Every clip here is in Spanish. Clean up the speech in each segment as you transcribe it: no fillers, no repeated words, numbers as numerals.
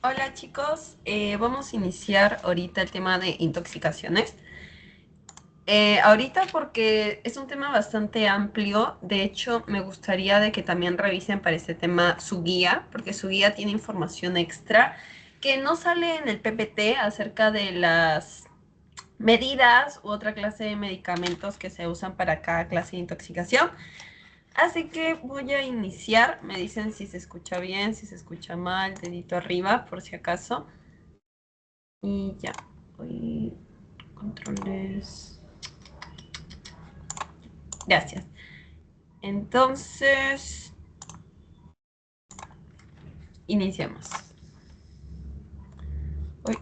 Hola chicos, vamos a iniciar ahorita el tema de intoxicaciones. Ahorita porque es un tema bastante amplio, de hecho me gustaría de que también revisen para este tema su guía, porque su guía tiene información extra que no sale en el PPT acerca de las medidas u otra clase de medicamentos que se usan para cada clase de intoxicación. Así que voy a iniciar, me dicen si se escucha bien, si se escucha mal, dedito arriba por si acaso. Y ya, voy controles. Gracias. Entonces, iniciamos. Uy.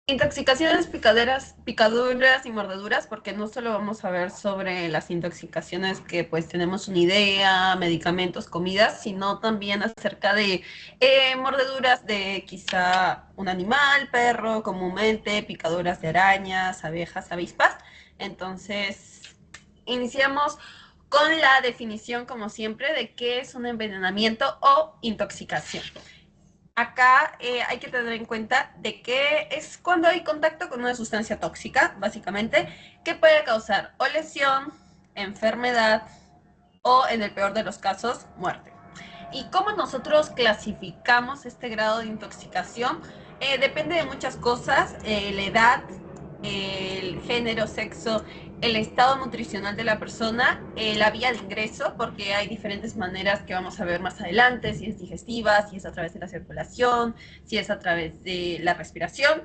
Intoxicaciones, picaduras y mordeduras, porque no solo vamos a ver sobre las intoxicaciones que pues tenemos una idea, medicamentos, comidas, sino también acerca de mordeduras de quizá un animal, perro, comúnmente, picaduras de arañas, abejas, avispas. Entonces, iniciamos con la definición, como siempre, de qué es un envenenamiento o intoxicación. Acá hay que tener en cuenta de que es cuando hay contacto con una sustancia tóxica, básicamente, que puede causar o lesión, enfermedad o, en el peor de los casos, muerte. ¿Y cómo nosotros clasificamos este grado de intoxicación? Depende de muchas cosas, la edad, el género, sexo, el estado nutricional de la persona, la vía de ingreso, porque hay diferentes maneras que vamos a ver más adelante, si es digestiva, si es a través de la circulación, si es a través de la respiración.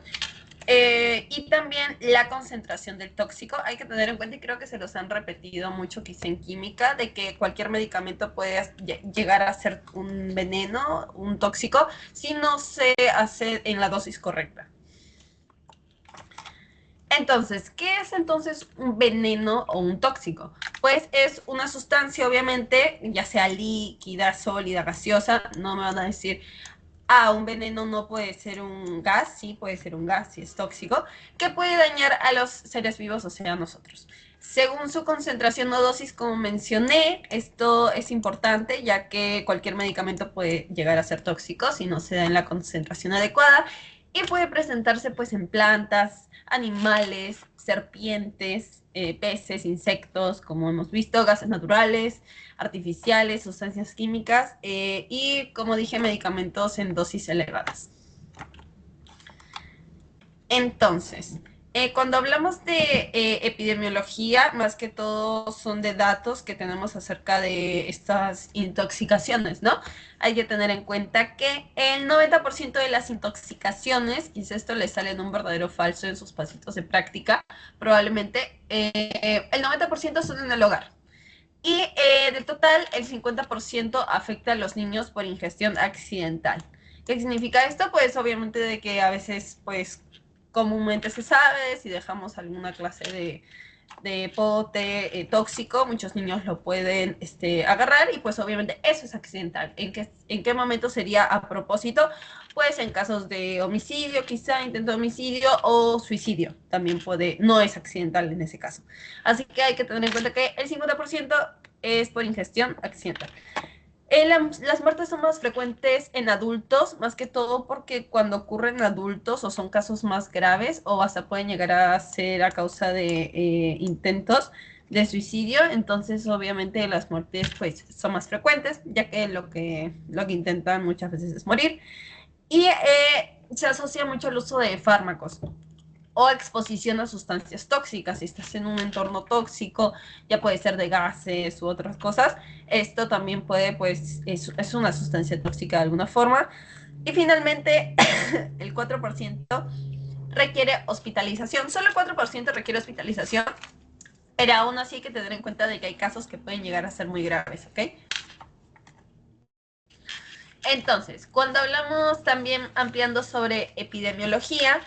Y también la concentración del tóxico. Hay que tener en cuenta, y creo que se los han repetido mucho quizá en química, de que cualquier medicamento puede llegar a ser un veneno, un tóxico, si no se hace en la dosis correcta. Entonces, ¿qué es entonces un veneno o un tóxico? Pues es una sustancia, obviamente, ya sea líquida, sólida, gaseosa. No me van a decir, un veneno no puede ser un gas, sí puede ser un gas, sí es tóxico, que puede dañar a los seres vivos, o sea, a nosotros. Según su concentración o dosis, como mencioné, esto es importante ya que cualquier medicamento puede llegar a ser tóxico si no se da en la concentración adecuada y puede presentarse pues en plantas, animales, serpientes, peces, insectos, como hemos visto, gases naturales, artificiales, sustancias químicas y, como dije, medicamentos en dosis elevadas. Entonces, cuando hablamos de epidemiología, más que todo son de datos que tenemos acerca de estas intoxicaciones, ¿no? Hay que tener en cuenta que el 90% de las intoxicaciones, quizá esto le sale en un verdadero falso en sus pasitos de práctica, probablemente el 90% son en el hogar. Y del total, el 50% afecta a los niños por ingestión accidental. ¿Qué significa esto? Pues obviamente de que a veces, pues comúnmente se sabe, si dejamos alguna clase de pote tóxico, muchos niños lo pueden agarrar y pues obviamente eso es accidental. ¿En qué momento sería a propósito? Pues en casos de homicidio, quizá intento de homicidio o suicidio, también puede, no es accidental en ese caso. Así que hay que tener en cuenta que el 50% es por ingestión accidental. Las muertes son más frecuentes en adultos, más que todo porque cuando ocurren en adultos o son casos más graves o hasta pueden llegar a ser a causa de intentos de suicidio, entonces obviamente las muertes pues son más frecuentes, ya que lo que intentan muchas veces es morir. Y se asocia mucho el uso de fármacos o exposición a sustancias tóxicas. Si estás en un entorno tóxico, ya puede ser de gases u otras cosas, esto también puede, pues, es una sustancia tóxica de alguna forma. Y finalmente, el 4% requiere hospitalización. Solo el 4% requiere hospitalización, pero aún así hay que tener en cuenta de que hay casos que pueden llegar a ser muy graves, ¿ok? Entonces, cuando hablamos también ampliando sobre epidemiología,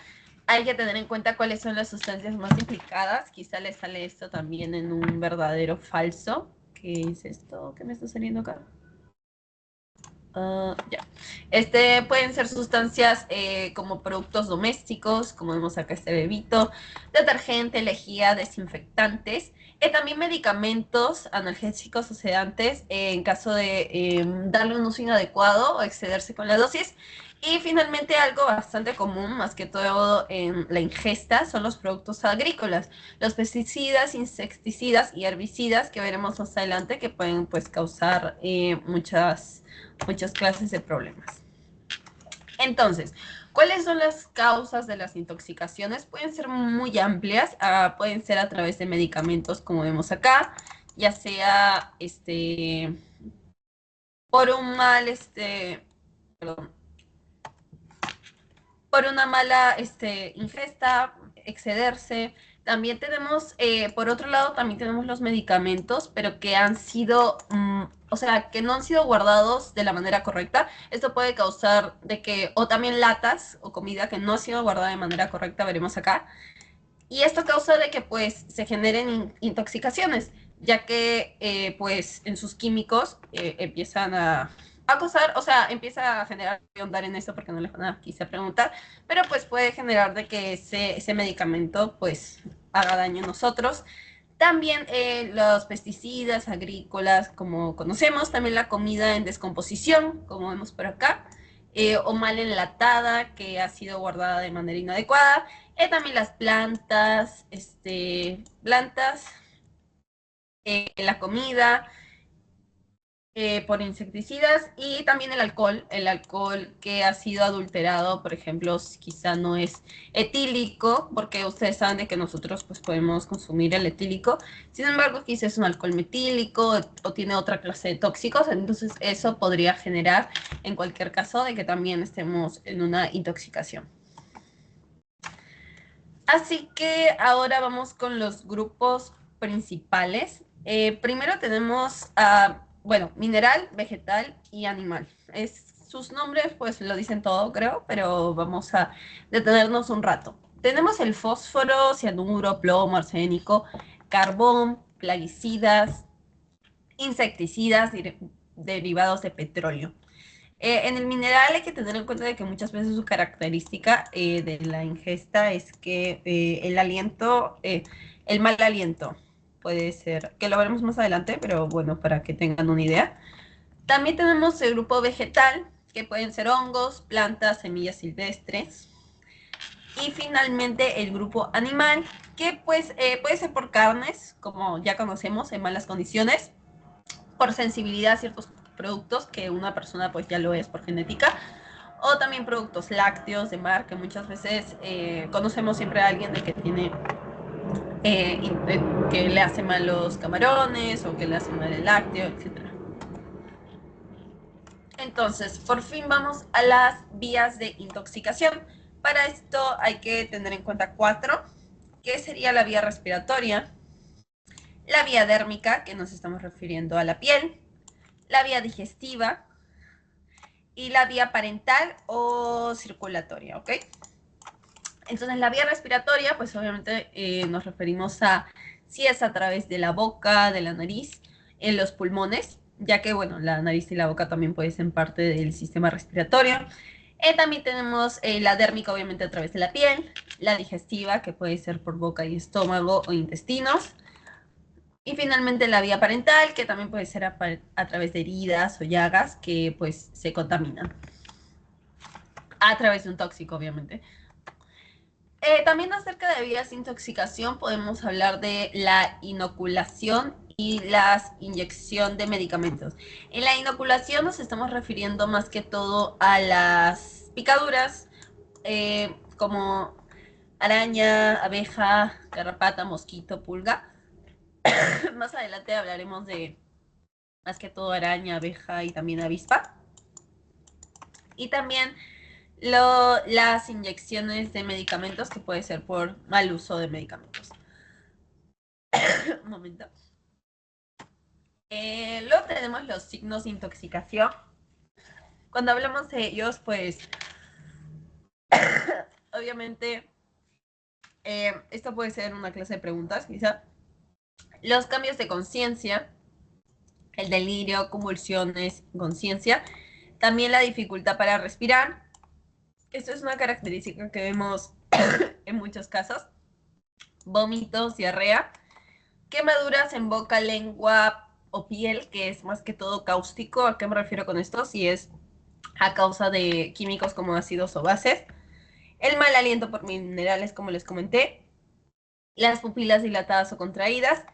hay que tener en cuenta cuáles son las sustancias más implicadas. Quizá les sale esto también en un verdadero falso. ¿Qué es esto que me está saliendo acá? Ya. Pueden ser sustancias como productos domésticos, como vemos acá este bebito, detergente, lejía, desinfectantes, también medicamentos, analgésicos o sedantes, en caso de darle un uso inadecuado o excederse con la dosis. Y finalmente algo bastante común, más que todo en la ingesta, son los productos agrícolas, los pesticidas, insecticidas y herbicidas que veremos más adelante que pueden pues causar muchas clases de problemas. Entonces, ¿cuáles son las causas de las intoxicaciones? Pueden ser muy amplias, pueden ser a través de medicamentos, como vemos acá, ya sea por un mal, perdón, por una mala ingesta, excederse. También tenemos, por otro lado, también tenemos los medicamentos, pero que han sido, o sea, que no han sido guardados de la manera correcta. Esto puede causar de que, o también latas o comida que no ha sido guardada de manera correcta, veremos acá. Y esto causa de que pues se generen intoxicaciones, ya que pues en sus químicos empiezan a causar, o sea, empieza a generar, voy a andar en eso porque no les quise preguntar, pero pues puede generar de que ese medicamento pues haga daño a nosotros. También los pesticidas agrícolas, como conocemos, también la comida en descomposición, como vemos por acá, o mal enlatada, que ha sido guardada de manera inadecuada. También las plantas, la comida, por insecticidas y también el alcohol que ha sido adulterado, por ejemplo, quizá no es etílico, porque ustedes saben de que nosotros pues podemos consumir el etílico, sin embargo quizá es un alcohol metílico o tiene otra clase de tóxicos, entonces eso podría generar en cualquier caso de que también estemos en una intoxicación. Así que ahora vamos con los grupos principales. Primero tenemos, bueno, mineral, vegetal y animal. Sus nombres pues lo dicen todo, creo, pero vamos a detenernos un rato. Tenemos el fósforo, cianuro, plomo, arsénico, carbón, plaguicidas, insecticidas, derivados de petróleo. En el mineral hay que tener en cuenta de que muchas veces su característica de la ingesta es que el mal aliento puede ser, que lo veremos más adelante, pero bueno, para que tengan una idea. También tenemos el grupo vegetal, que pueden ser hongos, plantas, semillas silvestres. Y finalmente el grupo animal, que pues puede ser por carnes, como ya conocemos, en malas condiciones, por sensibilidad a ciertos productos que una persona pues ya lo es por genética, o también productos lácteos de mar, que muchas veces conocemos siempre a alguien de que tiene que le hace mal los camarones o que le hace mal el lácteo, etcétera. Entonces, por fin vamos a las vías de intoxicación. Para esto hay que tener en cuenta 4, que sería la vía respiratoria, la vía dérmica, que nos estamos refiriendo a la piel, la vía digestiva, y la vía parental o circulatoria, ¿ok? Entonces, la vía respiratoria, pues obviamente nos referimos a si es a través de la boca, de la nariz, en los pulmones, ya que, bueno, la nariz y la boca también pueden ser parte del sistema respiratorio. También tenemos la dérmica, obviamente, a través de la piel, la digestiva, que puede ser por boca y estómago o intestinos, y finalmente la vía parental, que también puede ser a través de heridas o llagas que pues se contaminan a través de un tóxico, obviamente. También acerca de vías de intoxicación podemos hablar de la inoculación y la inyección de medicamentos. En la inoculación nos estamos refiriendo más que todo a las picaduras como araña, abeja, garrapata, mosquito, pulga. Más adelante hablaremos de más que todo araña, abeja y también avispa. Y también las inyecciones de medicamentos, que puede ser por mal uso de medicamentos. Un momento. Luego tenemos los signos de intoxicación. Cuando hablamos de ellos, pues obviamente esto puede ser una clase de preguntas, quizá. Los cambios de conciencia, el delirio, convulsiones, inconsciencia. También la dificultad para respirar. Esto es una característica que vemos en muchos casos. Vómitos, diarrea, quemaduras en boca, lengua o piel, que es más que todo cáustico. ¿A qué me refiero con esto? Si es a causa de químicos como ácidos o bases. El mal aliento por minerales, como les comenté. Las pupilas dilatadas o contraídas.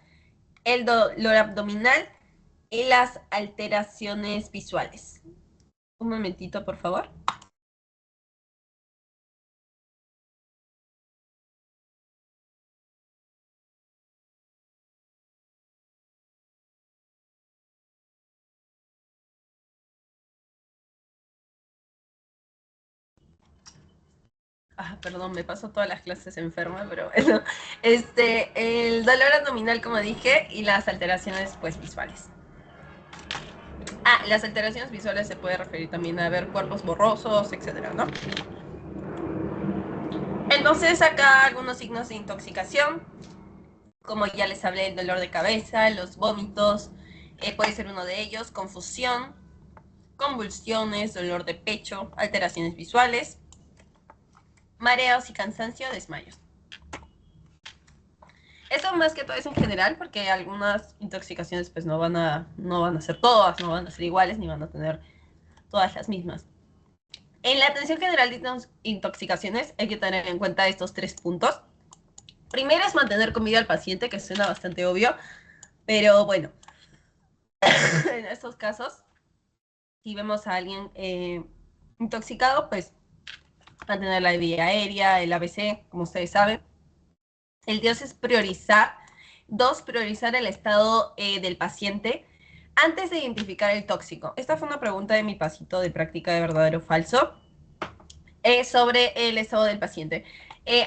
El dolor abdominal y las alteraciones visuales. Un momentito, por favor. Perdón, me paso todas las clases enferma, pero bueno. El dolor abdominal, como dije, y las alteraciones, pues, visuales. Las alteraciones visuales se puede referir también a ver cuerpos borrosos, etcétera, ¿no? Entonces, acá algunos signos de intoxicación, como ya les hablé, el dolor de cabeza, los vómitos, puede ser uno de ellos, confusión, convulsiones, dolor de pecho, alteraciones visuales, mareos y cansancio, desmayos. Eso más que todo es en general, porque algunas intoxicaciones pues no van a ser todas, no van a ser iguales, ni van a tener todas las mismas. En la atención general de intoxicaciones hay que tener en cuenta estos 3 puntos. Primero es mantener con vida al paciente, que suena bastante obvio, pero bueno, en estos casos, si vemos a alguien intoxicado, pues mantener la vía aérea, el ABC, como ustedes saben. El Dios es priorizar. 2, priorizar el estado del paciente antes de identificar el tóxico. Esta fue una pregunta de mi pasito de práctica de verdadero o falso sobre el estado del paciente.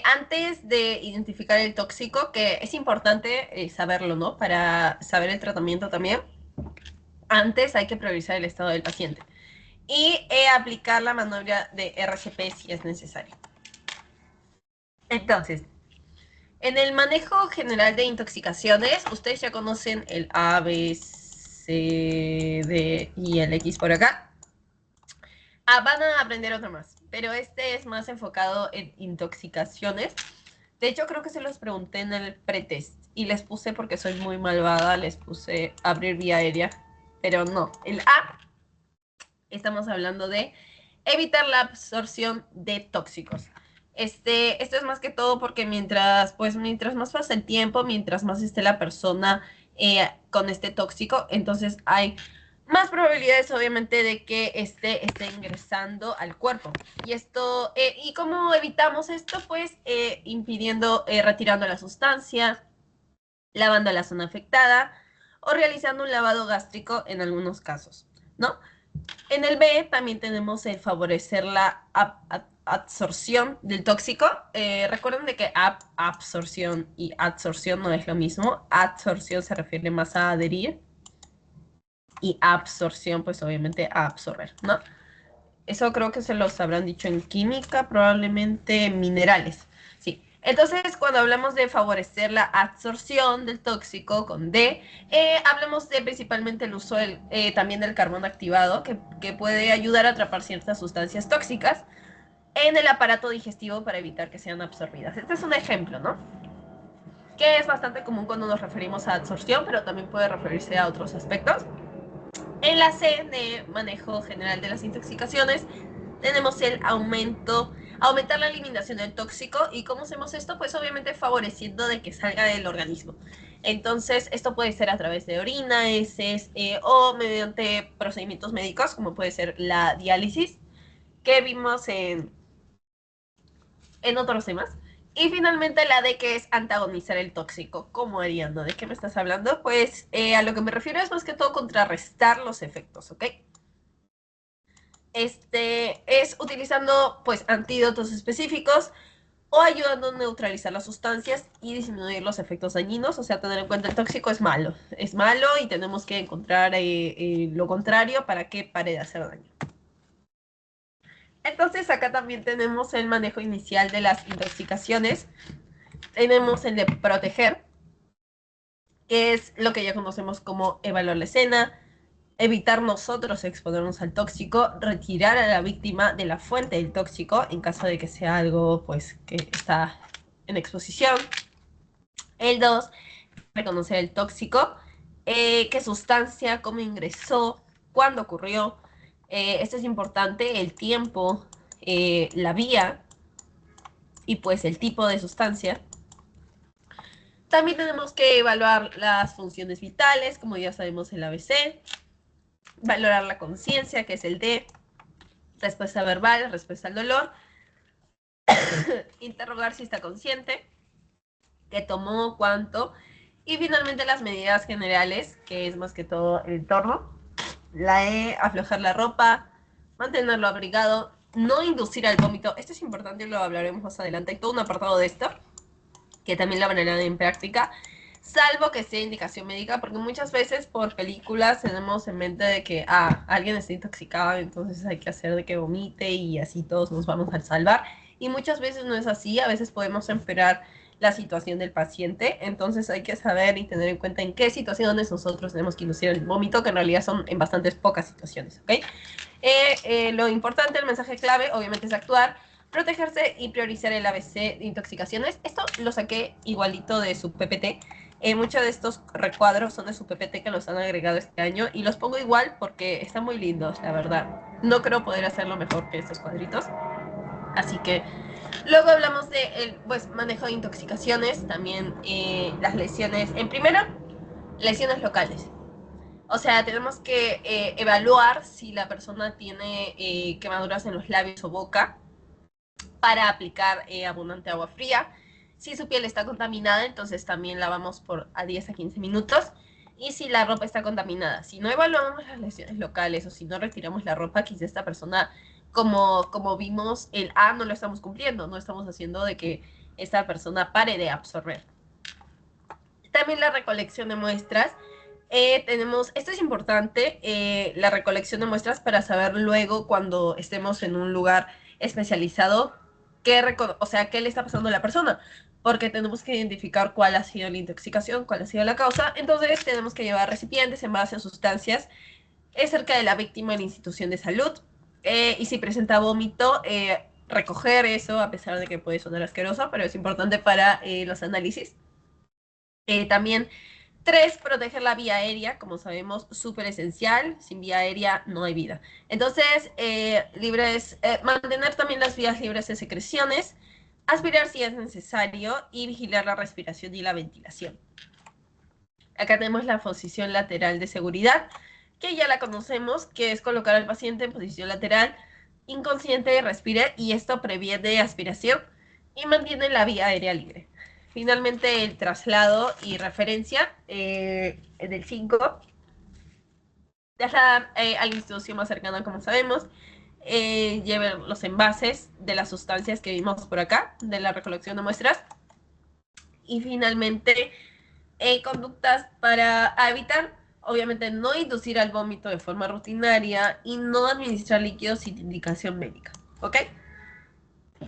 Antes de identificar el tóxico, que es importante saberlo, ¿no? Para saber el tratamiento también, antes hay que priorizar el estado del paciente y aplicar la maniobra de RCP si es necesario. Entonces, en el manejo general de intoxicaciones, ustedes ya conocen el A, B, C, D y el X por acá. Van a aprender otro más, pero este es más enfocado en intoxicaciones. De hecho, creo que se los pregunté en el pretest y les puse, porque soy muy malvada, les puse abrir vía aérea, pero no. El A, estamos hablando de evitar la absorción de tóxicos. Esto es más que todo porque mientras más pasa el tiempo, mientras más esté la persona con este tóxico, entonces hay más probabilidades, obviamente, de que esté ingresando al cuerpo. ¿Y cómo evitamos esto? Pues impidiendo, retirando la sustancia, lavando la zona afectada o realizando un lavado gástrico en algunos casos, ¿no? En el B también tenemos el favorecer la absorción del tóxico. Recuerden de que absorción y adsorción no es lo mismo. Adsorción se refiere más a adherir y absorción pues obviamente a absorber, ¿no? Eso creo que se los habrán dicho en química, probablemente en minerales. Sí. Entonces, cuando hablamos de favorecer la absorción del tóxico con D, hablamos de principalmente el uso también del carbón activado, que puede ayudar a atrapar ciertas sustancias tóxicas en el aparato digestivo para evitar que sean absorbidas. Este es un ejemplo, ¿no? Que es bastante común cuando nos referimos a absorción, pero también puede referirse a otros aspectos. En la C de manejo general de las intoxicaciones, tenemos el aumentar la eliminación del tóxico. ¿Y cómo hacemos esto? Pues obviamente favoreciendo de que salga del organismo. Entonces, esto puede ser a través de orina, heces, o mediante procedimientos médicos, como puede ser la diálisis, que vimos en otros temas. Y finalmente la D, que es antagonizar el tóxico. ¿Cómo harían? ¿De qué me estás hablando? Pues a lo que me refiero es más que todo contrarrestar los efectos, ¿ok? Es utilizando pues antídotos específicos o ayudando a neutralizar las sustancias y disminuir los efectos dañinos. O sea, tener en cuenta el tóxico es malo y tenemos que encontrar lo contrario para que pare de hacer daño. Entonces acá también tenemos el manejo inicial de las intoxicaciones. Tenemos el de proteger, que es lo que ya conocemos como evaluar la escena, evitar nosotros exponernos al tóxico, retirar a la víctima de la fuente del tóxico en caso de que sea algo pues que está en exposición. El 2, reconocer el tóxico, qué sustancia, cómo ingresó, cuándo ocurrió. Esto es importante, el tiempo, la vía y pues el tipo de sustancia. También tenemos que evaluar las funciones vitales, como ya sabemos el ABC, valorar la conciencia, que es el D, respuesta verbal, respuesta al dolor, interrogar si está consciente, qué tomó, cuánto, y finalmente las medidas generales, que es más que todo el entorno. La E, aflojar la ropa, mantenerlo abrigado, no inducir al vómito. Esto es importante y lo hablaremos más adelante. Hay todo un apartado de esto, que también lo verán en práctica, salvo que sea indicación médica, porque muchas veces por películas tenemos en mente de que alguien está intoxicado, entonces hay que hacer de que vomite y así todos nos vamos a salvar. Y muchas veces no es así, a veces podemos empeorar la situación del paciente, entonces hay que saber y tener en cuenta en qué situaciones nosotros tenemos que inducir el vómito, que en realidad son en bastantes pocas situaciones, ¿ok? Lo importante, el mensaje clave, obviamente es actuar, protegerse y priorizar el ABC de intoxicaciones. Esto lo saqué igualito de su PPT. Muchos de estos recuadros son de su PPT que los han agregado este año y los pongo igual porque están muy lindos, la verdad. No creo poder hacerlo mejor que estos cuadritos. Así que luego hablamos de el pues, manejo de intoxicaciones, también las lesiones. En primero, lesiones locales. O sea, tenemos que evaluar si la persona tiene quemaduras en los labios o boca para aplicar abundante agua fría. Si su piel está contaminada, entonces también lavamos por a 10 a 15 minutos. Y si la ropa está contaminada, si no evaluamos las lesiones locales o si no retiramos la ropa, quizá esta persona, como vimos, el A no lo estamos cumpliendo, no estamos haciendo de que esta persona pare de absorber. También la recolección de muestras. Esto es importante, la recolección de muestras para saber luego cuando estemos en un lugar especializado qué le está pasando a la persona, porque tenemos que identificar cuál ha sido la intoxicación, cuál ha sido la causa, entonces tenemos que llevar recipientes en base a sustancias cerca de la víctima en la institución de salud, y si presenta vómito, recoger eso, a pesar de que puede sonar asqueroso, pero es importante para los análisis. También 3, proteger la vía aérea, como sabemos, súper esencial. Sin vía aérea no hay vida. Entonces, mantener también las vías libres de secreciones, aspirar si es necesario y vigilar la respiración y la ventilación. Acá tenemos la posición lateral de seguridad, que ya la conocemos, que es colocar al paciente en posición lateral, inconsciente, respire, y esto previene aspiración y mantiene la vía aérea libre. Finalmente, el traslado y referencia del 5. Trasladar a la institución más cercana, como sabemos. Lleven los envases de las sustancias que vimos por acá, de la recolección de muestras. Y finalmente, conductas para evitar, obviamente, no inducir al vómito de forma rutinaria y no administrar líquidos sin indicación médica. ¿Ok?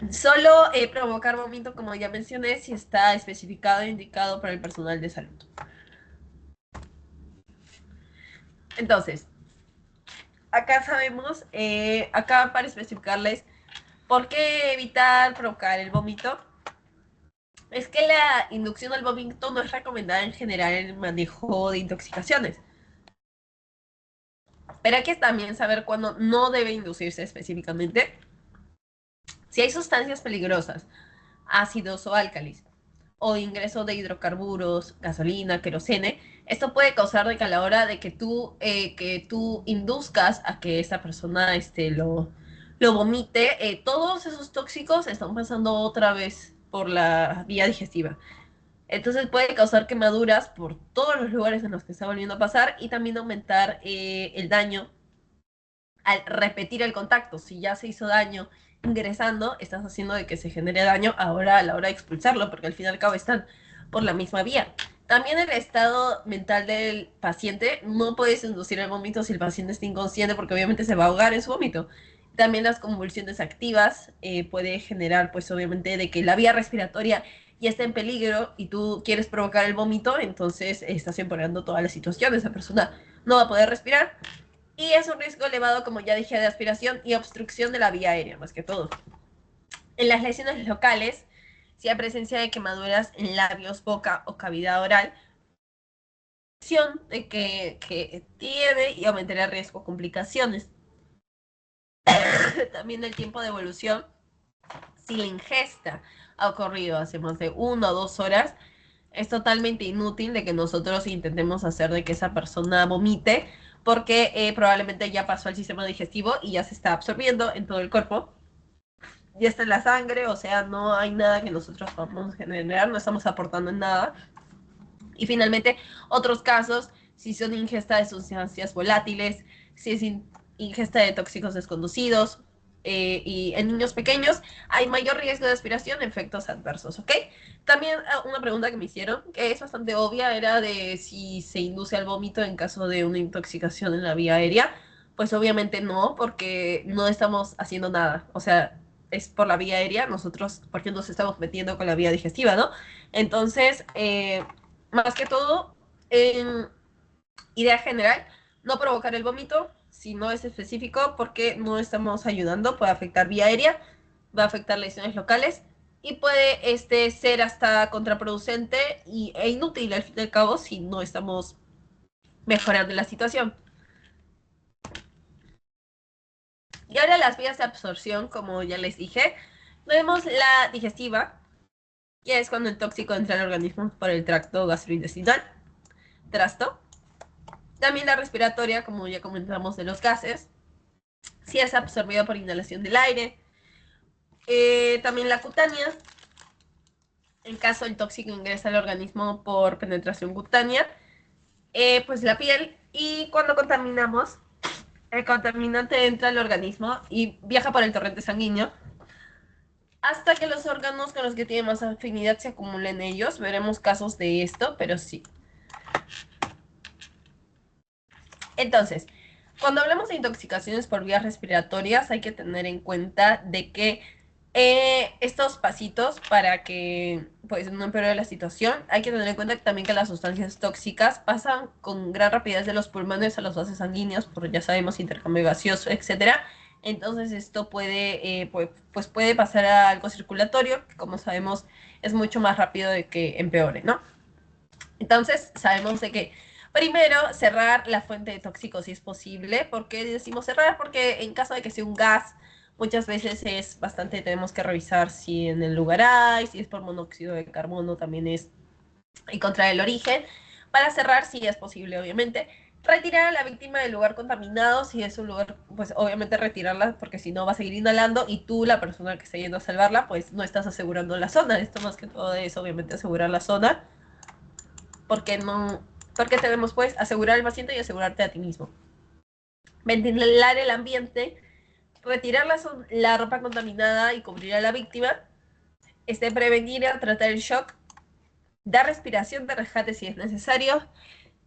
Solo provocar vómito, como ya mencioné, si está especificado e indicado para el personal de salud. Entonces, acá sabemos, acá para especificarles por qué evitar provocar el vómito, es que la inducción al vómito no es recomendada en general en el manejo de intoxicaciones. Pero hay que también saber cuándo no debe inducirse específicamente. Si hay sustancias peligrosas, ácidos o álcalis, o ingreso de hidrocarburos, gasolina, querosene, esto puede causar de que a la hora de que tú induzcas a que esta persona lo vomite, todos esos tóxicos están pasando otra vez por la vía digestiva. Entonces puede causar quemaduras por todos los lugares en los que está volviendo a pasar y también aumentar el daño al repetir el contacto. Si ya se hizo daño ingresando, estás haciendo de que se genere daño ahora a la hora de expulsarlo, porque al fin y al cabo están por la misma vía. También el estado mental del paciente, no puedes inducir el vómito si el paciente está inconsciente, porque obviamente se va a ahogar en su vómito. También las convulsiones activas puede generar, pues obviamente, de que la vía respiratoria ya está en peligro y tú quieres provocar el vómito, entonces estás empeorando toda la situación. Esa persona no va a poder respirar Y es un riesgo elevado, como ya dije, de aspiración y obstrucción de la vía aérea, más que todo. En las lesiones locales, si hay presencia de quemaduras en labios, boca o cavidad oral, de que tiene y aumentaría el riesgo de complicaciones. También el tiempo de evolución, si la ingesta ha ocurrido hace más de 1 o 2 horas, es totalmente inútil de que nosotros intentemos hacer de que esa persona vomite, porque probablemente ya pasó al sistema digestivo y ya se está absorbiendo en todo el cuerpo, ya está en la sangre, o sea, no hay nada que nosotros podamos generar, no estamos aportando en nada. Y finalmente, otros casos, si son ingesta de sustancias volátiles, si es ingesta de tóxicos desconocidos, y en niños pequeños hay mayor riesgo de aspiración, efectos adversos, ¿ok? También una pregunta que me hicieron, que es bastante obvia, era de si se induce al vómito en caso de una intoxicación en la vía aérea. Pues obviamente no, porque no estamos haciendo nada. O sea, es por la vía aérea, nosotros, porque nos estamos metiendo con la vía digestiva, ¿no? Entonces, más que todo, en idea general, no provocar el vómito si no es específico, porque no estamos ayudando, puede afectar vía aérea, va a afectar lesiones locales y puede ser hasta contraproducente e inútil al fin y al cabo si no estamos mejorando la situación. Y ahora las vías de absorción, como ya les dije, tenemos la digestiva, que es cuando el tóxico entra al organismo por el tracto gastrointestinal, trasto. También la respiratoria, como ya comentamos, de los gases, si es absorbido por inhalación del aire. También la cutánea, en caso el tóxico ingresa al organismo por penetración cutánea. Pues la piel, y cuando contaminamos, el contaminante entra al organismo y viaja por el torrente sanguíneo hasta que los órganos con los que tiene más afinidad se acumulen en ellos. Veremos casos de esto, pero sí. Entonces, cuando hablamos de intoxicaciones por vías respiratorias, hay que tener en cuenta de que estos pasitos, para que pues no empeore la situación, hay que tener en cuenta también que las sustancias tóxicas pasan con gran rapidez de los pulmones a los vasos sanguíneos, por ya sabemos, intercambio gaseoso, etcétera. Entonces esto puede, pues puede pasar a algo circulatorio, que como sabemos es mucho más rápido de que empeore, ¿no? Entonces sabemos de que primero cerrar la fuente de tóxicos si es posible. ¿Por qué decimos cerrar? Porque en caso de que sea un gas, muchas veces es bastante, tenemos que revisar si en el lugar hay, si es por monóxido de carbono también es encontrar el origen. Para cerrar, si es posible, obviamente. Retirar a la víctima del lugar contaminado, si es un lugar, pues obviamente retirarla, porque si no va a seguir inhalando y tú, la persona que está yendo a salvarla, pues no estás asegurando la zona. Esto más que todo es obviamente asegurar la zona, porque no, porque tenemos pues asegurar al paciente y asegurarte a ti mismo. Ventilar el ambiente, retirar la ropa contaminada y cubrir a la víctima, prevenir o tratar el shock, dar respiración de rescate si es necesario,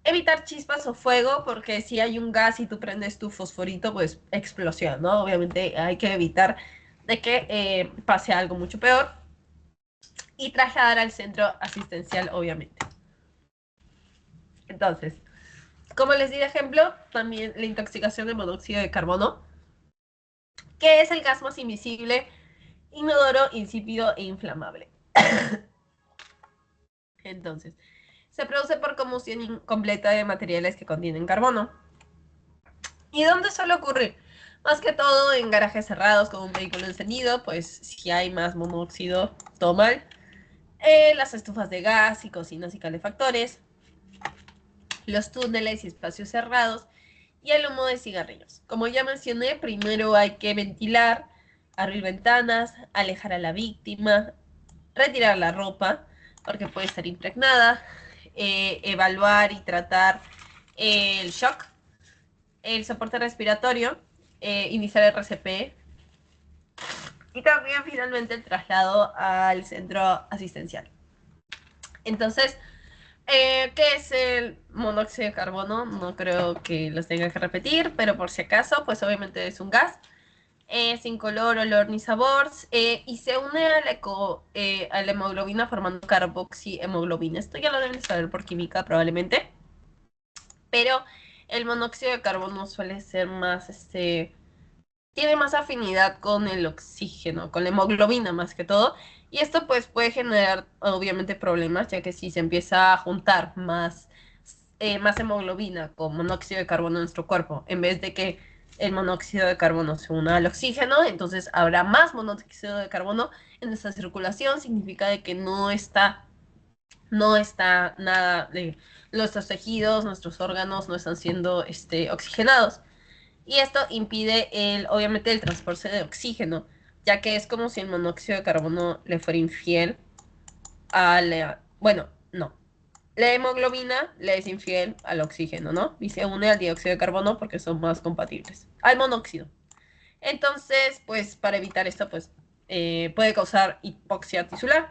evitar chispas o fuego, porque si hay un gas y tú prendes tu fosforito, pues explosión, ¿no? Obviamente hay que evitar de que pase algo mucho peor, y trasladar al centro asistencial, obviamente. Entonces, como les di de ejemplo, también la intoxicación de monóxido de carbono, que es el gas más invisible, inodoro, insípido e inflamable. Entonces, se produce por combustión incompleta de materiales que contienen carbono. ¿Y dónde suele ocurrir? Más que todo en garajes cerrados con un vehículo encendido, pues si hay más monóxido, todo mal. Las estufas de gas y cocinas y calefactores, los túneles y espacios cerrados, y el humo de cigarrillos. Como ya mencioné, primero hay que ventilar, abrir ventanas, alejar a la víctima, retirar la ropa, porque puede estar impregnada, evaluar y tratar el shock, el soporte respiratorio, iniciar el RCP, y también finalmente el traslado al centro asistencial. Entonces, ¿qué es el monóxido de carbono? No creo que los tenga que repetir, pero por si acaso, pues obviamente es un gas, sin color, olor ni sabor, y se une a la hemoglobina formando carboxihemoglobina. Esto ya lo deben saber por química probablemente, pero el monóxido de carbono suele ser más, tiene más afinidad con el oxígeno, con la hemoglobina más que todo. Y esto pues puede generar obviamente problemas, ya que si se empieza a juntar más hemoglobina con monóxido de carbono en nuestro cuerpo, en vez de que el monóxido de carbono se una al oxígeno, entonces habrá más monóxido de carbono en nuestra circulación, significa de que no está nada de nuestros tejidos, nuestros órganos no están siendo oxigenados. Y esto impide obviamente el transporte de oxígeno, ya que es como si el monóxido de carbono le fuera infiel bueno, no. La hemoglobina le es infiel al oxígeno, ¿no? Y se une al dióxido de carbono porque son más compatibles. Al monóxido. Entonces, pues para evitar esto, pues puede causar hipoxia tisular,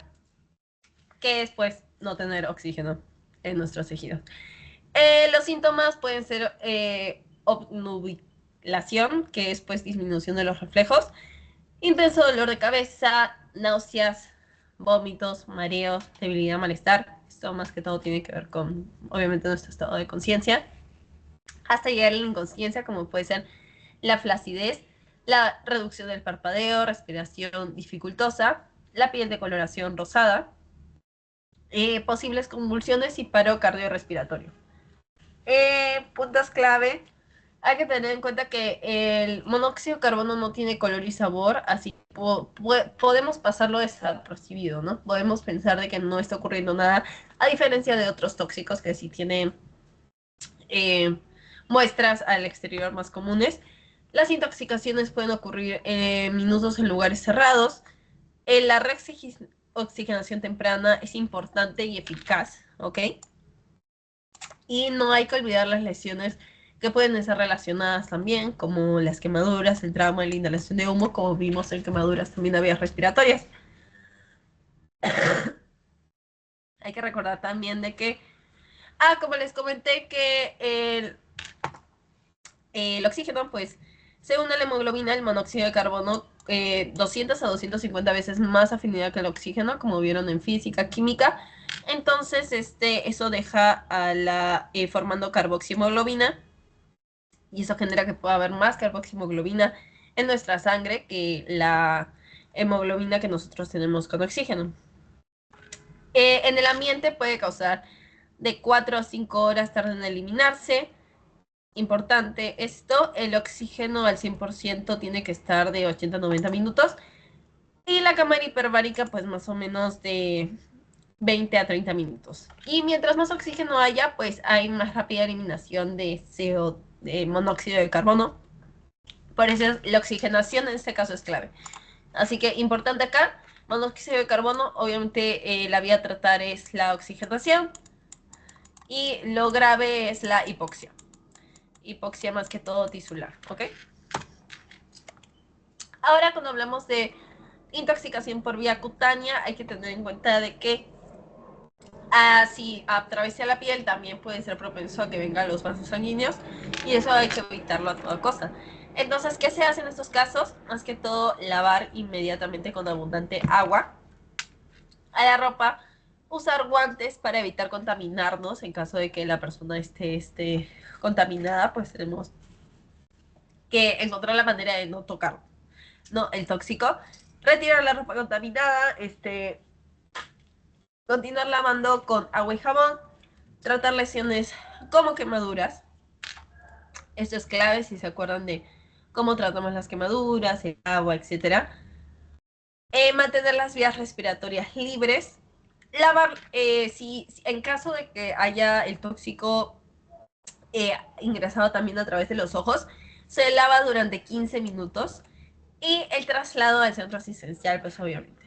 que es pues no tener oxígeno en nuestros tejidos. Los síntomas pueden ser obnubilación, que es pues disminución de los reflejos, intenso dolor de cabeza, náuseas, vómitos, mareos, debilidad, malestar. Esto más que todo tiene que ver con, obviamente, nuestro estado de conciencia. Hasta llegar a la inconsciencia, como puede ser la flacidez, la reducción del parpadeo, respiración dificultosa, la piel de coloración rosada, posibles convulsiones y paro cardiorrespiratorio. Puntos clave. Hay que tener en cuenta que el monóxido de carbono no tiene color y sabor, así que podemos pasarlo desapercibido, ¿no? Podemos pensar de que no está ocurriendo nada, a diferencia de otros tóxicos que sí tienen eh, muestras al exterior más comunes. Las intoxicaciones pueden ocurrir en minutos en lugares cerrados. La reoxigenación temprana es importante y eficaz, ¿ok? Y no hay que olvidar las lesiones que pueden estar relacionadas también, como las quemaduras, el trauma y la inhalación de humo, como vimos en quemaduras también a vías respiratorias. Hay que recordar también de que, como les comenté, que el oxígeno, pues, se une a la hemoglobina, el monóxido de carbono, 200 a 250 veces más afinidad que el oxígeno, como vieron en física, química. Entonces, eso deja formando carboxihemoglobina, y eso genera que pueda haber más carboxihemoglobina en nuestra sangre que la hemoglobina que nosotros tenemos con oxígeno. En el ambiente puede causar de 4 a 5 horas tarda en eliminarse. Importante esto, el oxígeno al 100% tiene que estar de 80 a 90 minutos y la cámara hiperbárica pues más o menos de 20 a 30 minutos. Y mientras más oxígeno haya, pues hay más rápida eliminación de CO, de monóxido de carbono. Por eso la oxigenación en este caso es clave. Así que importante acá, monóxido de carbono, obviamente la vía a tratar es la oxigenación y lo grave es la hipoxia. Hipoxia más que todo tisular, ¿ok? Ahora cuando hablamos de intoxicación por vía cutánea, hay que tener en cuenta de que si atraviesa la piel también puede ser propenso a que vengan los vasos sanguíneos y eso hay que evitarlo a toda costa. Entonces, ¿qué se hace en estos casos? Más que todo, lavar inmediatamente con abundante agua a la ropa, usar guantes para evitar contaminarnos en caso de que la persona esté contaminada, pues tenemos que encontrar la manera de no tocarlo, ¿no? El tóxico. Retirar la ropa contaminada, continuar lavando con agua y jabón, tratar lesiones como quemaduras. Esto es clave si se acuerdan de cómo tratamos las quemaduras, el agua, etcétera. Mantener las vías respiratorias libres. Lavar, si en caso de que haya el tóxico ingresado también a través de los ojos, se lava durante 15 minutos. Y el traslado al centro asistencial, pues obviamente.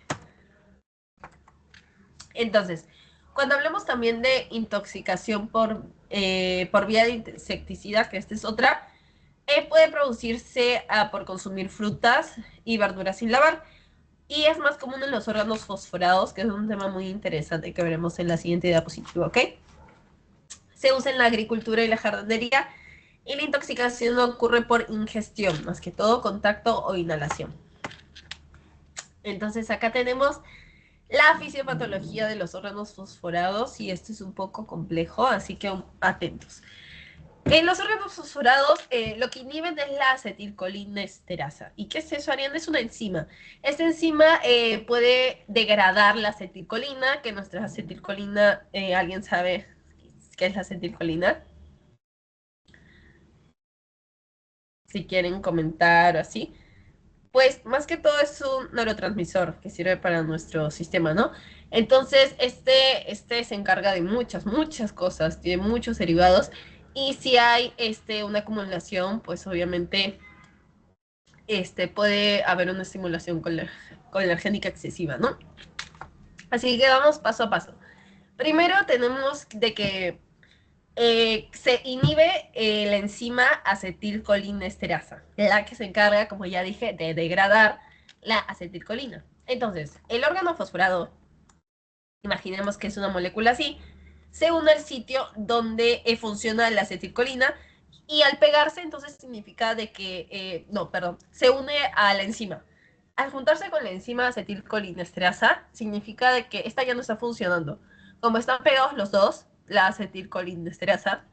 Entonces, cuando hablamos también de intoxicación por vía de insecticida, que esta es otra, puede producirse por consumir frutas y verduras sin lavar. Y es más común en los órganos fosforados, que es un tema muy interesante que veremos en la siguiente diapositiva, ¿ok? Se usa en la agricultura y la jardinería y la intoxicación ocurre por ingestión, más que todo contacto o inhalación. Entonces acá tenemos la fisiopatología de los órganos fosforados y esto es un poco complejo, así que atentos. En los órganos fosforados, lo que inhiben es la acetilcolinesterasa. ¿Y qué es eso, Ariana? Es una enzima. Esta enzima puede degradar la acetilcolina, que nuestra acetilcolina, ¿alguien sabe qué es la acetilcolina? Si quieren comentar o así. Pues más que todo es un neurotransmisor que sirve para nuestro sistema, ¿no? Entonces, este se encarga de muchas cosas, tiene muchos derivados. Y si hay una acumulación, pues obviamente puede haber una estimulación colergénica excesiva, ¿no? Así que vamos paso a paso. Primero tenemos de que se inhibe la enzima acetilcolinesterasa, la que se encarga, como ya dije, de degradar la acetilcolina. Entonces, el órgano fosforado, imaginemos que es una molécula así, se une al sitio donde funciona la acetilcolina y al pegarse, entonces significa de que, no, perdón, se une a la enzima. Al juntarse con la enzima acetilcolinesterasa, significa de que esta ya no está funcionando. Como están pegados los dos, la acetilcolinesterasa,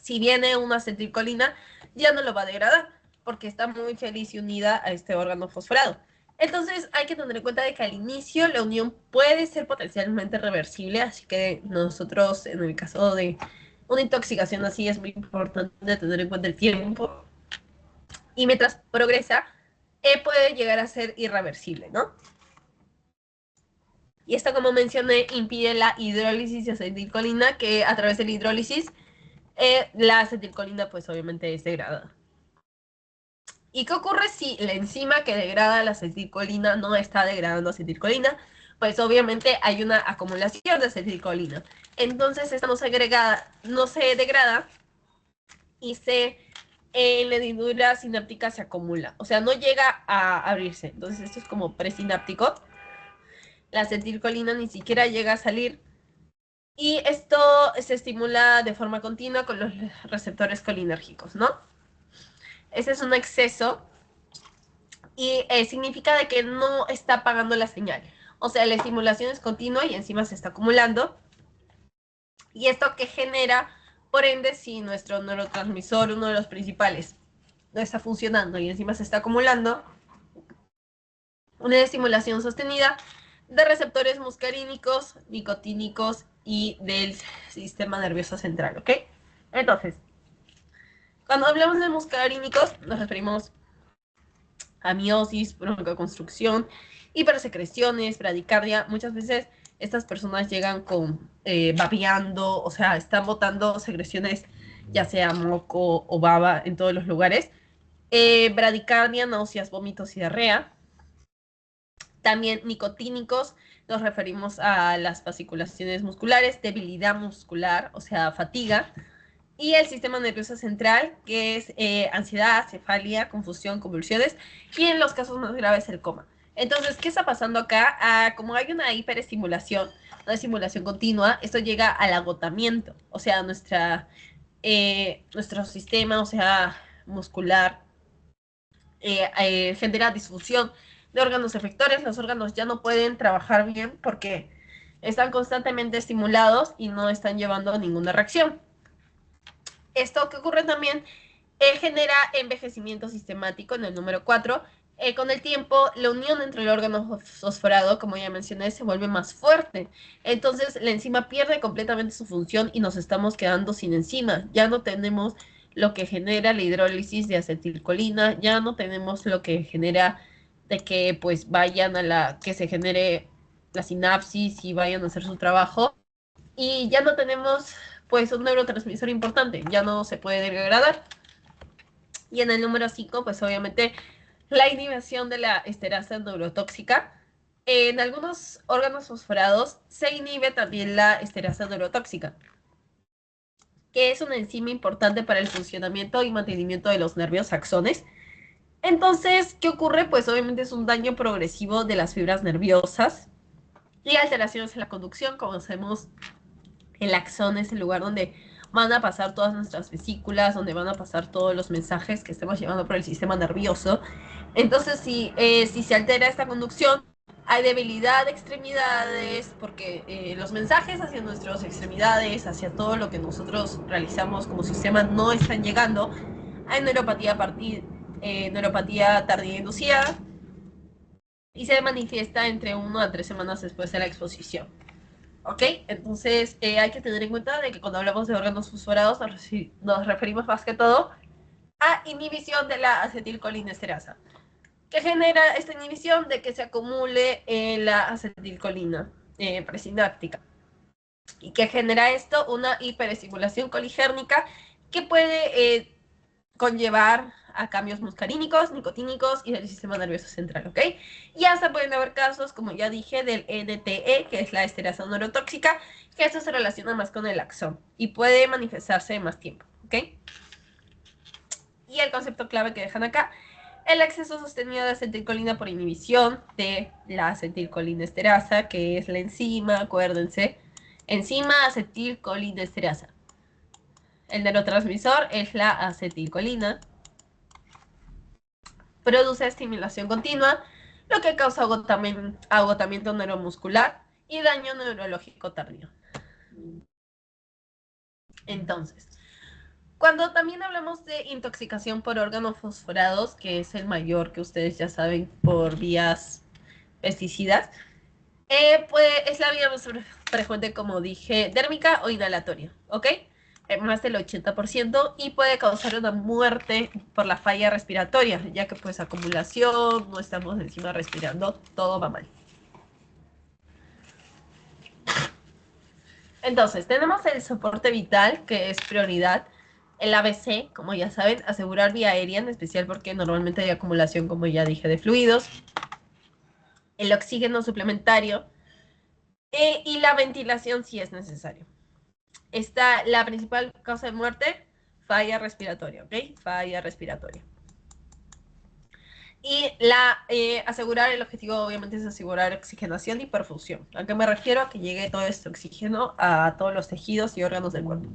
si viene una acetilcolina, ya no lo va a degradar, porque está muy feliz y unida a este órgano fosforado. Entonces hay que tener en cuenta de que al inicio la unión puede ser potencialmente reversible, así que nosotros en el caso de una intoxicación así es muy importante tener en cuenta el tiempo y mientras progresa puede llegar a ser irreversible, ¿no? Y esto, como mencioné, impide la hidrólisis de acetilcolina, que a través de la hidrólisis la acetilcolina pues obviamente es degradada. ¿Y qué ocurre si la enzima que degrada la acetilcolina no está degradando acetilcolina? Pues obviamente hay una acumulación de acetilcolina. Entonces esta no se degrada y en la hendidura sináptica se acumula. O sea, no llega a abrirse. Entonces esto es como presináptico. La acetilcolina ni siquiera llega a salir. Y esto se estimula de forma continua con los receptores colinérgicos, ¿no? Ese es un exceso y significa de que no está pagando la señal. O sea, la estimulación es continua y encima se está acumulando. Y esto que genera, por ende, si nuestro neurotransmisor, uno de los principales, no está funcionando y encima se está acumulando, una estimulación sostenida de receptores muscarínicos, nicotínicos y del sistema nervioso central, ¿ok? Entonces, cuando hablamos de muscarínicos, nos referimos a miosis, broncoconstrucción, hipersecreciones, bradicardia. Muchas veces estas personas llegan con babeando, o sea, están botando secreciones, ya sea moco o baba, en todos los lugares. Bradicardia, náuseas, vómitos y diarrea. También nicotínicos, nos referimos a las fasciculaciones musculares, debilidad muscular, o sea, fatiga. Y el sistema nervioso central, que es ansiedad, cefalia, confusión, convulsiones, y en los casos más graves el coma. Entonces, ¿qué está pasando acá? Como hay una hiperestimulación, una estimulación continua, esto llega al agotamiento, o sea, nuestro sistema, o sea, muscular, genera disfunción de órganos efectores, los órganos ya no pueden trabajar bien porque están constantemente estimulados y no están llevando a ninguna reacción. Esto que ocurre también genera envejecimiento sistemático en el número 4. Con el tiempo, la unión entre el órgano fosforado, como ya mencioné, se vuelve más fuerte. Entonces, la enzima pierde completamente su función y nos estamos quedando sin enzima. Ya no tenemos lo que genera la hidrólisis de acetilcolina, ya no tenemos lo que genera de que pues vayan que se genere la sinapsis y vayan a hacer su trabajo. Y ya no tenemos pues un neurotransmisor importante, ya no se puede degradar. Y en el número 5, pues obviamente la inhibición de la esterasa neurotóxica. En algunos órganos fosforados se inhibe también la esterasa neurotóxica, que es una enzima importante para el funcionamiento y mantenimiento de los nervios axones. Entonces, ¿qué ocurre? Pues obviamente es un daño progresivo de las fibras nerviosas y alteraciones en la conducción. Como sabemos, el axón es el lugar donde van a pasar todas nuestras vesículas, donde van a pasar todos los mensajes que estemos llevando por el sistema nervioso. Entonces, si se altera esta conducción, hay debilidad de extremidades, porque los mensajes hacia nuestras extremidades, hacia todo lo que nosotros realizamos como sistema no están llegando. Hay neuropatía tardía inducida y se manifiesta entre 1 a 3 semanas después de la exposición. ¿Ok? Entonces hay que tener en cuenta de que cuando hablamos de órganos fosforados nos referimos más que todo a inhibición de la acetilcolinesterasa, que genera esta inhibición de que se acumule la acetilcolina presináptica. ¿Y que genera esto? Una hiperestimulación coligérnica que puede conllevar a cambios muscarínicos, nicotínicos y del sistema nervioso central, ¿ok? Y hasta pueden haber casos, como ya dije, del NTE, que es la esterasa neurotóxica, que esto se relaciona más con el axón y puede manifestarse más tiempo, ¿ok? Y el concepto clave que dejan acá: el exceso sostenido de acetilcolina por inhibición de la acetilcolinesterasa, que es la enzima, acuérdense, enzima acetilcolinesterasa. El neurotransmisor es la acetilcolina. Produce estimulación continua, lo que causa agotamiento neuromuscular y daño neurológico tardío. Entonces, cuando también hablamos de intoxicación por órganos fosforados, que es el mayor que ustedes ya saben por vías pesticidas, pues es la vía más frecuente, como dije, dérmica o inhalatoria, ¿ok? Más del 80%, y puede causar una muerte por la falla respiratoria, ya que pues acumulación, no estamos encima respirando, todo va mal. Entonces, tenemos el soporte vital, que es prioridad. El ABC, como ya saben, asegurar vía aérea, en especial porque normalmente hay acumulación, como ya dije, de fluidos. El oxígeno suplementario y la ventilación si es necesario. Está la principal causa de muerte: falla respiratoria, ¿ok? Falla respiratoria. Y asegurar, el objetivo obviamente es asegurar oxigenación y perfusión. ¿A qué me refiero? A que llegue todo este oxígeno a todos los tejidos y órganos del cuerpo.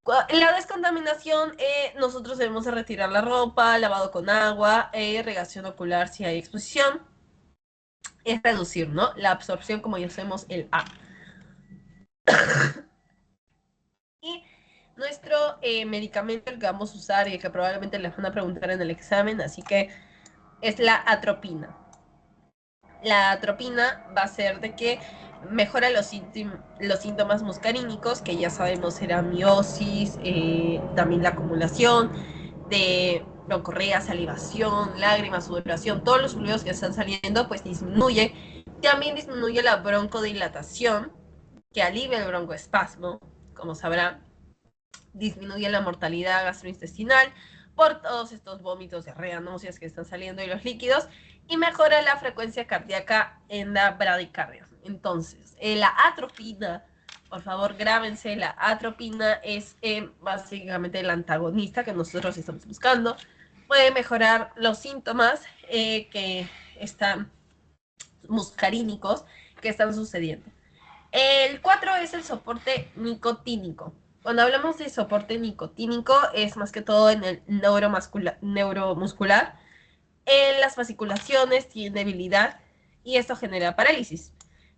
La descontaminación, nosotros debemos de retirar la ropa, lavado con agua, irrigación ocular si hay exposición. Es reducir, ¿no? La absorción, como ya sabemos, el A. Y nuestro medicamento, el que vamos a usar y el que probablemente les van a preguntar en el examen, así que es la atropina. La atropina va a ser de que mejora los síntomas muscarínicos, que ya sabemos era miosis, también la acumulación de broncorrea, salivación, lágrimas, sudoración, todos los fluidos que están saliendo, pues disminuye. También disminuye la broncodilatación, que alivia el broncoespasmo, como sabrán. Disminuye la mortalidad gastrointestinal por todos estos vómitos, diarrea, náuseas que están saliendo y los líquidos, y mejora la frecuencia cardíaca en la bradicardia. Entonces, la atropina, por favor grábense, la atropina es básicamente el antagonista que nosotros estamos buscando. Puede mejorar los síntomas que están muscarínicos que están sucediendo. El 4 es el soporte nicotínico. Cuando hablamos de soporte nicotínico es más que todo en el neuromuscular. En las fasciculaciones tiene debilidad y esto genera parálisis.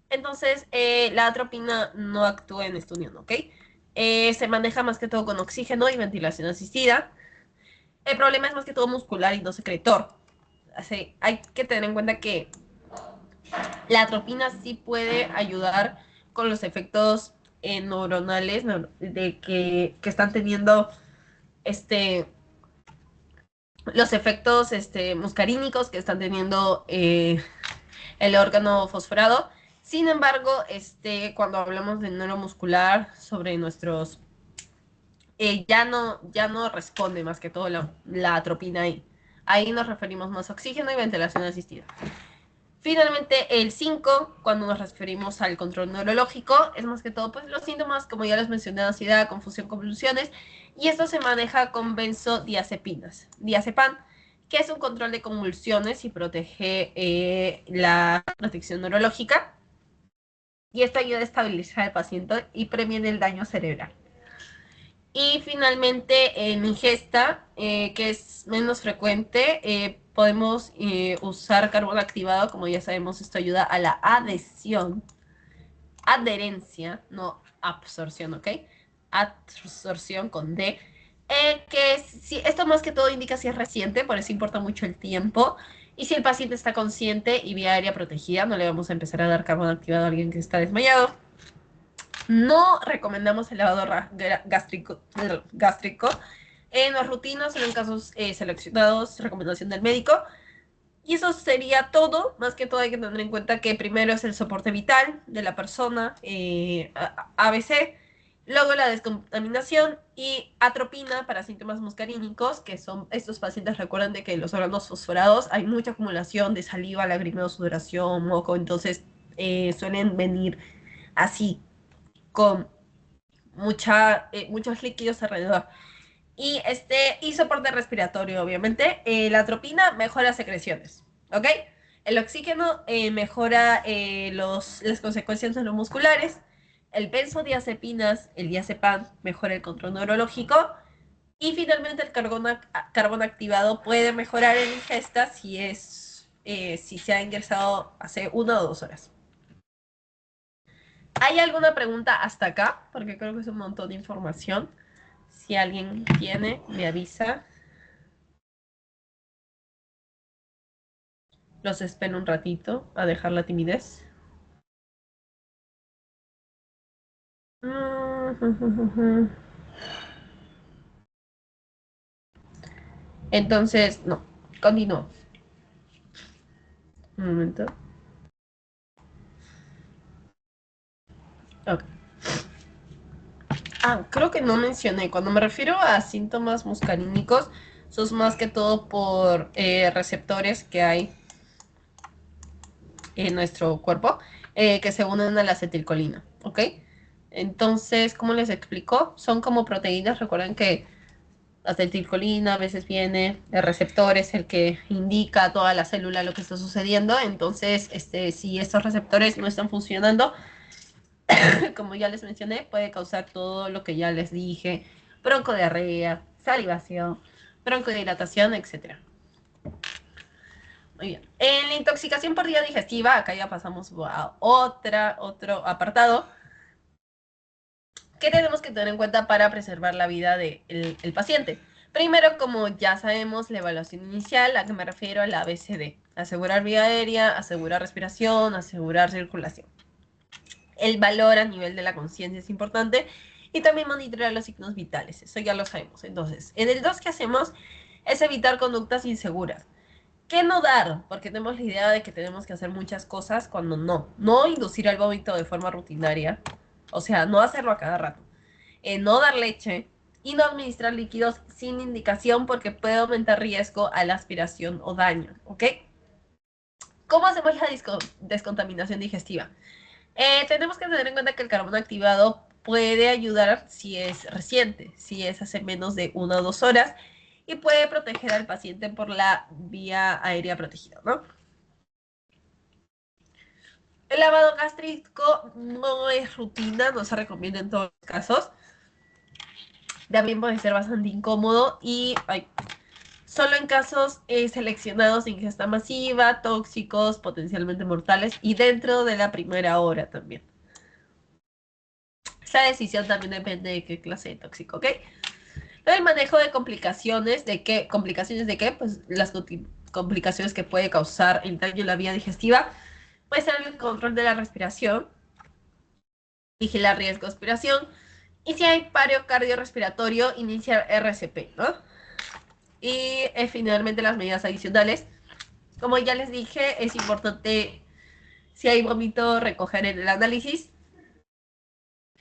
Entonces, la atropina no actúa en esta unión, ¿ok? Se maneja más que todo con oxígeno y ventilación asistida. El problema es más que todo muscular y no secretor. Así, hay que tener en cuenta que la atropina sí puede ayudar con los efectos neuronales de que están teniendo los efectos muscarínicos que están teniendo el órgano fosforado. Sin embargo, cuando hablamos de neuromuscular sobre nuestros ya no responde más que todo la atropina ahí. Ahí nos referimos más a oxígeno y ventilación asistida. Finalmente, el 5, cuando nos referimos al control neurológico, es más que todo pues los síntomas, como ya les mencioné, ansiedad, confusión, convulsiones, y esto se maneja con benzodiazepinas. Diazepam, que es un control de convulsiones y protege la protección neurológica, y esto ayuda a estabilizar al paciente y previene el daño cerebral. Y finalmente, en ingesta, que es menos frecuente, podemos usar carbón activado, como ya sabemos, esto ayuda a la adherencia, no absorción, ¿ok? Absorción con D. Que si, esto más que todo indica si es reciente, por eso importa mucho el tiempo. Y si el paciente está consciente y vía aérea protegida, no le vamos a empezar a dar carbón activado a alguien que está desmayado. No recomendamos el lavado gástrico. En las rutinas, en casos seleccionados, recomendación del médico. Y eso sería todo. Más que todo hay que tener en cuenta que primero es el soporte vital de la persona, ABC, luego la descontaminación y atropina para síntomas muscarínicos, que son estos pacientes, recuerdan de que los órganos fosforados hay mucha acumulación de saliva, lagrimeo, sudoración, moco, entonces suelen venir así, con muchos líquidos alrededor. Y soporte respiratorio, obviamente. La atropina mejora secreciones, ¿ok? El oxígeno mejora las consecuencias neuromusculares. El benzodiazepinas, el diazepam, mejora el control neurológico. Y finalmente el carbón activado puede mejorar en ingesta si se ha ingresado hace 1 o 2 horas. ¿Hay alguna pregunta hasta acá? Porque creo que es un montón de información. Si alguien tiene, me avisa. Los espero un ratito a dejar la timidez. Entonces, no, continúo. Un momento. Ok. Creo que no mencioné. Cuando me refiero a síntomas muscarínicos, son más que todo por receptores que hay en nuestro cuerpo que se unen a la acetilcolina, ¿ok? Entonces, ¿cómo les explico? Son como proteínas, recuerden que acetilcolina a veces viene, el receptor es el que indica a toda la célula lo que está sucediendo, entonces si estos receptores no están funcionando, como ya les mencioné, puede causar todo lo que ya les dije, broncodiarrea, salivación, broncodilatación, etc. Muy bien. En la intoxicación por vía digestiva, acá ya pasamos a otro apartado que tenemos que tener en cuenta para preservar la vida del el paciente. Primero, como ya sabemos, la evaluación inicial, a que me refiero a la ABCD. Asegurar vía aérea, asegurar respiración, asegurar circulación. El valor a nivel de la conciencia es importante y también monitorear los signos vitales. Eso ya lo sabemos. Entonces, en el 2 que hacemos es evitar conductas inseguras. ¿Qué no dar? Porque tenemos la idea de que tenemos que hacer muchas cosas cuando no. No inducir al vómito de forma rutinaria. O sea, no hacerlo a cada rato. No dar leche y no administrar líquidos sin indicación porque puede aumentar riesgo a la aspiración o daño, ¿ok? ¿Cómo hacemos la descontaminación digestiva? Tenemos que tener en cuenta que el carbón activado puede ayudar si es reciente, si es hace menos de 1 o 2 horas y puede proteger al paciente por la vía aérea protegida, ¿no? El lavado gástrico no es rutina, no se recomienda en todos los casos. También puede ser bastante incómodo y solo en casos seleccionados de ingesta masiva, tóxicos, potencialmente mortales y dentro de la primera hora también. Esta decisión también depende de qué clase de tóxico, ¿ok? El manejo de complicaciones, ¿de qué? ¿Complicaciones de qué? Pues las complicaciones que puede causar el daño en la vía digestiva. Puede ser el control de la respiración, vigilar riesgo de aspiración, y si hay paro cardiorrespiratorio, iniciar RCP, ¿no? Y finalmente las medidas adicionales. Como ya les dije, es importante, si hay vómito, recoger en el análisis,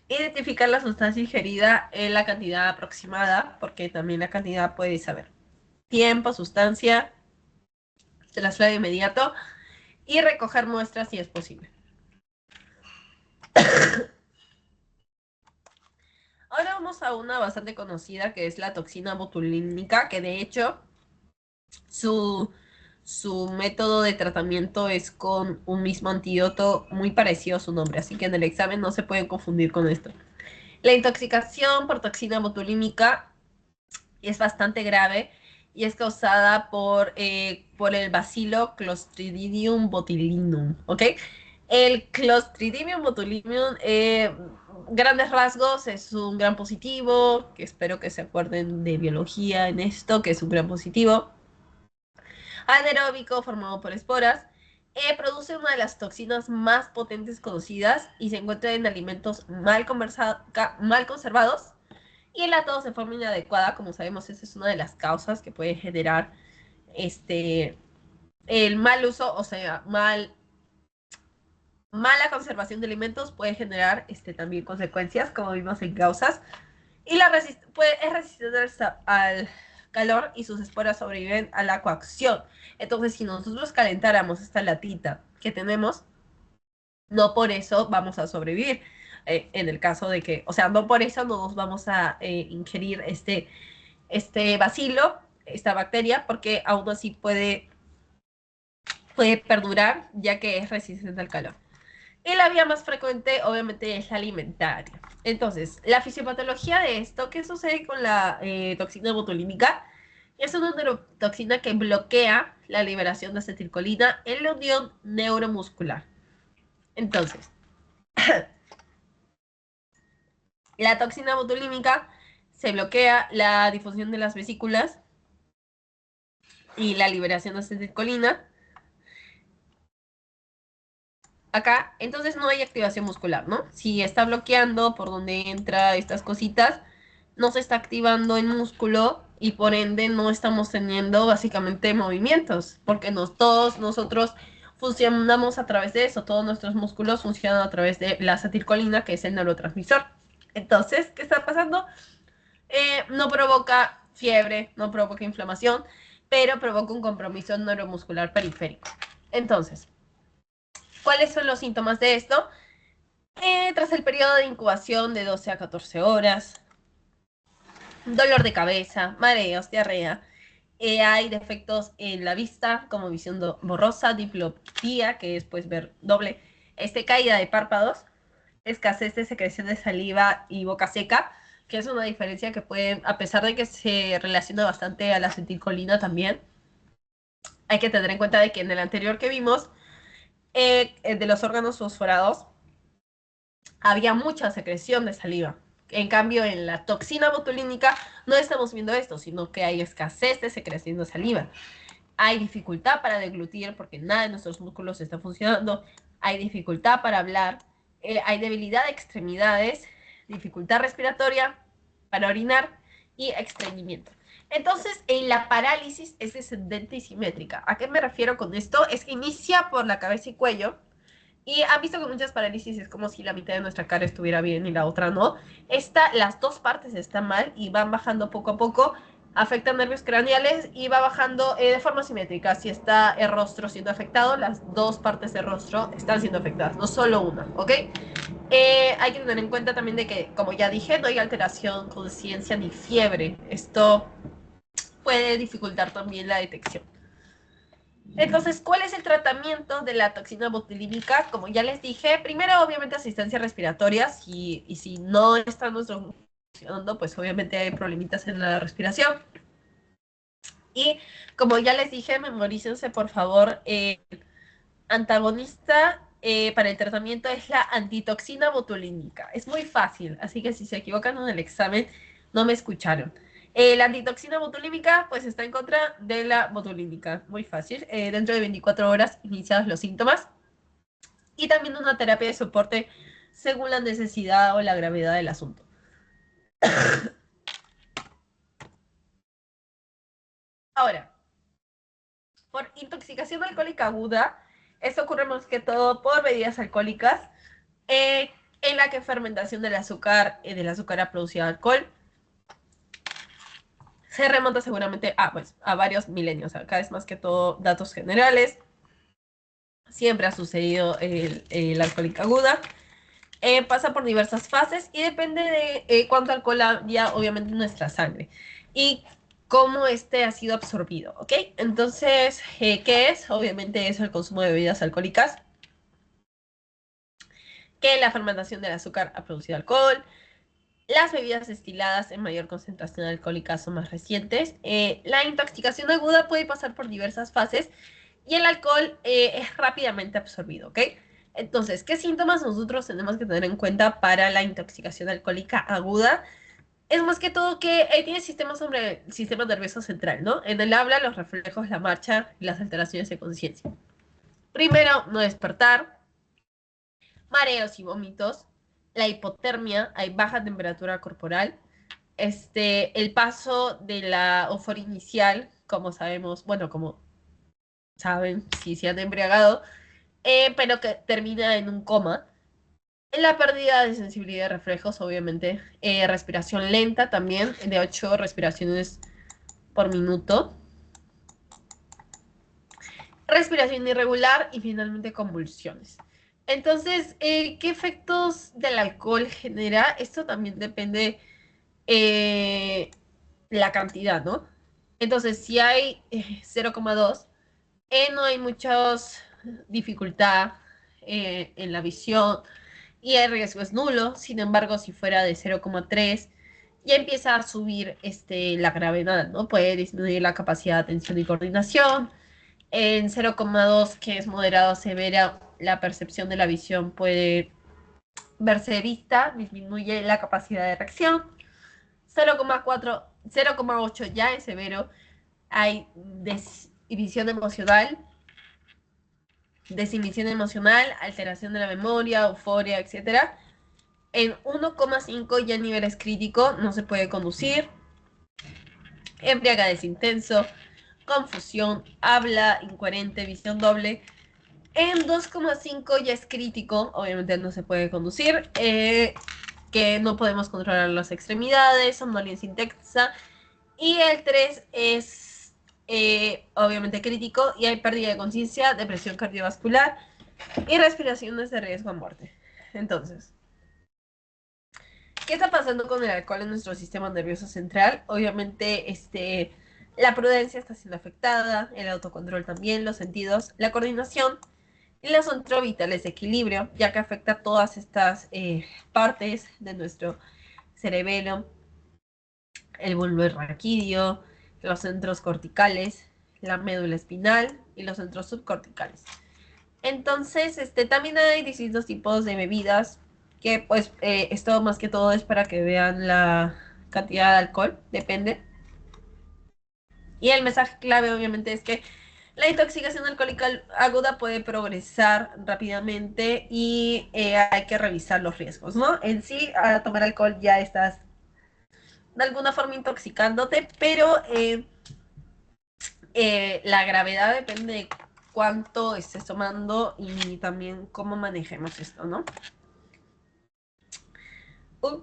identificar la sustancia ingerida en la cantidad aproximada, porque también la cantidad puede saber. Tiempo, sustancia, se las trae de inmediato y recoger muestras si es posible. Ahora vamos a una bastante conocida que es la toxina botulínica, que de hecho su, su método de tratamiento es con un mismo antídoto muy parecido a su nombre, así que en el examen no se pueden confundir con esto. La intoxicación por toxina botulínica es bastante grave y es causada por el bacilo Clostridium botulinum, ¿ok? El Clostridium botulinum, grandes rasgos, es un gran positivo, que espero que se acuerden de biología en esto, que es un gran positivo anaeróbico formado por esporas. Produce una de las toxinas más potentes conocidas y se encuentra en alimentos mal conservados y enlatados de forma inadecuada. Como sabemos, esa es una de las causas que puede generar el mal uso, o sea, mala conservación de alimentos puede generar también consecuencias, como vimos en causas. Y es resistente al calor y sus esporas sobreviven a la coacción. Entonces, si nosotros calentáramos esta latita que tenemos, no por eso vamos a sobrevivir. En el caso de que, o sea, no por eso no nos vamos a ingerir este bacilo, esta bacteria, porque aún así puede perdurar, ya que es resistente al calor. Y la vía más frecuente, obviamente, es la alimentaria. Entonces, la fisiopatología de esto, ¿qué sucede con la toxina botulínica? Es una neurotoxina que bloquea la liberación de acetilcolina en la unión neuromuscular. Entonces, la toxina botulínica se bloquea la difusión de las vesículas y la liberación de acetilcolina acá, entonces no hay activación muscular, ¿no? Si está bloqueando por donde entra estas cositas, no se está activando el músculo y por ende no estamos teniendo básicamente movimientos, porque todos nosotros funcionamos a través de eso, todos nuestros músculos funcionan a través de la acetilcolina, que es el neurotransmisor. Entonces, ¿qué está pasando? No provoca fiebre, no provoca inflamación, pero provoca un compromiso neuromuscular periférico. Entonces, ¿cuáles son los síntomas de esto? Tras el periodo de incubación de 12 a 14 horas, dolor de cabeza, mareos, diarrea. Hay defectos en la vista, como visión borrosa, diplopía, que es pues ver doble, caída de párpados, escasez de secreción de saliva y boca seca, que es una diferencia que puede, a pesar de que se relaciona bastante a la acetilcolina también, hay que tener en cuenta de que en el anterior que vimos, de los órganos fosforados, había mucha secreción de saliva. En cambio, en la toxina botulínica no estamos viendo esto, sino que hay escasez de secreción de saliva. Hay dificultad para deglutir porque nada de nuestros músculos está funcionando. Hay dificultad para hablar. Hay debilidad de extremidades, dificultad respiratoria para orinar y estreñimiento. Entonces, en la parálisis es descendente y simétrica. ¿A qué me refiero con esto? Es que inicia por la cabeza y cuello, y han visto que muchas parálisis es como si la mitad de nuestra cara estuviera bien y la otra no. Las dos partes están mal y van bajando poco a poco, afectan nervios craneales y va bajando de forma simétrica. Si está el rostro siendo afectado, las dos partes del rostro están siendo afectadas, no solo una, ¿ok? Hay que tener en cuenta también de que, como ya dije, no hay alteración, conciencia ni fiebre. Esto puede dificultar también la detección. Entonces, ¿cuál es el tratamiento de la toxina botulínica? Como ya les dije, primero, obviamente, asistencia respiratoria. Y si no está nuestro funcionando, pues obviamente hay problemitas en la respiración. Y como ya les dije, memorícense, por favor, antagonista para el tratamiento es la antitoxina botulínica. Es muy fácil, así que si se equivocan en el examen, no me escucharon. La antitoxina botulínica, pues está en contra de la botulínica. Muy fácil. Dentro de 24 horas iniciados los síntomas. Y también una terapia de soporte según la necesidad o la gravedad del asunto. Ahora, por intoxicación alcohólica aguda, esto ocurre más que todo por bebidas alcohólicas, en la que fermentación del azúcar ha producido alcohol. Se remonta seguramente pues, a varios milenios. Acá es más que todo datos generales. Siempre ha sucedido el alcohólica aguda. Pasa por diversas fases y depende de cuánto alcohol haya, obviamente, en nuestra sangre. Y cómo este ha sido absorbido, ¿ok? Entonces, ¿qué es? Obviamente es el consumo de bebidas alcohólicas, que la fermentación del azúcar ha producido alcohol, Las bebidas destiladas en mayor concentración alcohólica son más recientes. La intoxicación aguda puede pasar por diversas fases y el alcohol es rápidamente absorbido, ¿ok? Entonces, ¿qué síntomas nosotros tenemos que tener en cuenta para la intoxicación alcohólica aguda? Es más que todo que tiene sistemas sobre el sistema nervioso central, ¿no? En el habla, los reflejos, la marcha y las alteraciones de conciencia. Primero, no despertar, mareos y vómitos, la hipotermia, hay baja temperatura corporal, el paso de la euforia inicial, como sabemos, bueno, como saben, si se han embriagado, pero que termina en un coma. La pérdida de sensibilidad de reflejos, obviamente. Respiración lenta también, de 8 respiraciones por minuto. Respiración irregular y finalmente convulsiones. Entonces, ¿qué efectos del alcohol genera? Esto también depende la cantidad, ¿no? Entonces, si hay 0,2, no hay mucha dificultad en la visión y el riesgo es nulo. Sin embargo, si fuera de 0,3, ya empieza a subir la gravedad, ¿no? Puede disminuir la capacidad de atención y coordinación. En 0,2, que es moderado a severa, la percepción de la visión puede verse vista, disminuye la capacidad de reacción. 0,4, 0,8 ya es severo, hay desinhibición emocional, alteración de la memoria, euforia, etcétera. En 1,5 ya nivel es crítico, no se puede conducir, embriagadez intenso, confusión, habla incoherente, visión doble. En 2,5 ya es crítico, obviamente no se puede conducir, que no podemos controlar las extremidades, somnolencia intensa. Y el 3 es obviamente crítico y hay pérdida de conciencia, depresión cardiovascular y respiraciones de riesgo a muerte. Entonces, ¿qué está pasando con el alcohol en nuestro sistema nervioso central? Obviamente, la prudencia está siendo afectada, el autocontrol también, los sentidos, la coordinación y los centros vitales de equilibrio, ya que afecta todas estas partes de nuestro cerebelo, el bulbo raquídeo, los centros corticales, la médula espinal y los centros subcorticales. Entonces, también hay distintos tipos de bebidas que pues esto más que todo es para que vean la cantidad de alcohol, depende. Y el mensaje clave obviamente es que la intoxicación alcohólica aguda puede progresar rápidamente y hay que revisar los riesgos, ¿no? En sí, al tomar alcohol ya estás de alguna forma intoxicándote, pero la gravedad depende de cuánto estés tomando y también cómo manejemos esto, ¿no?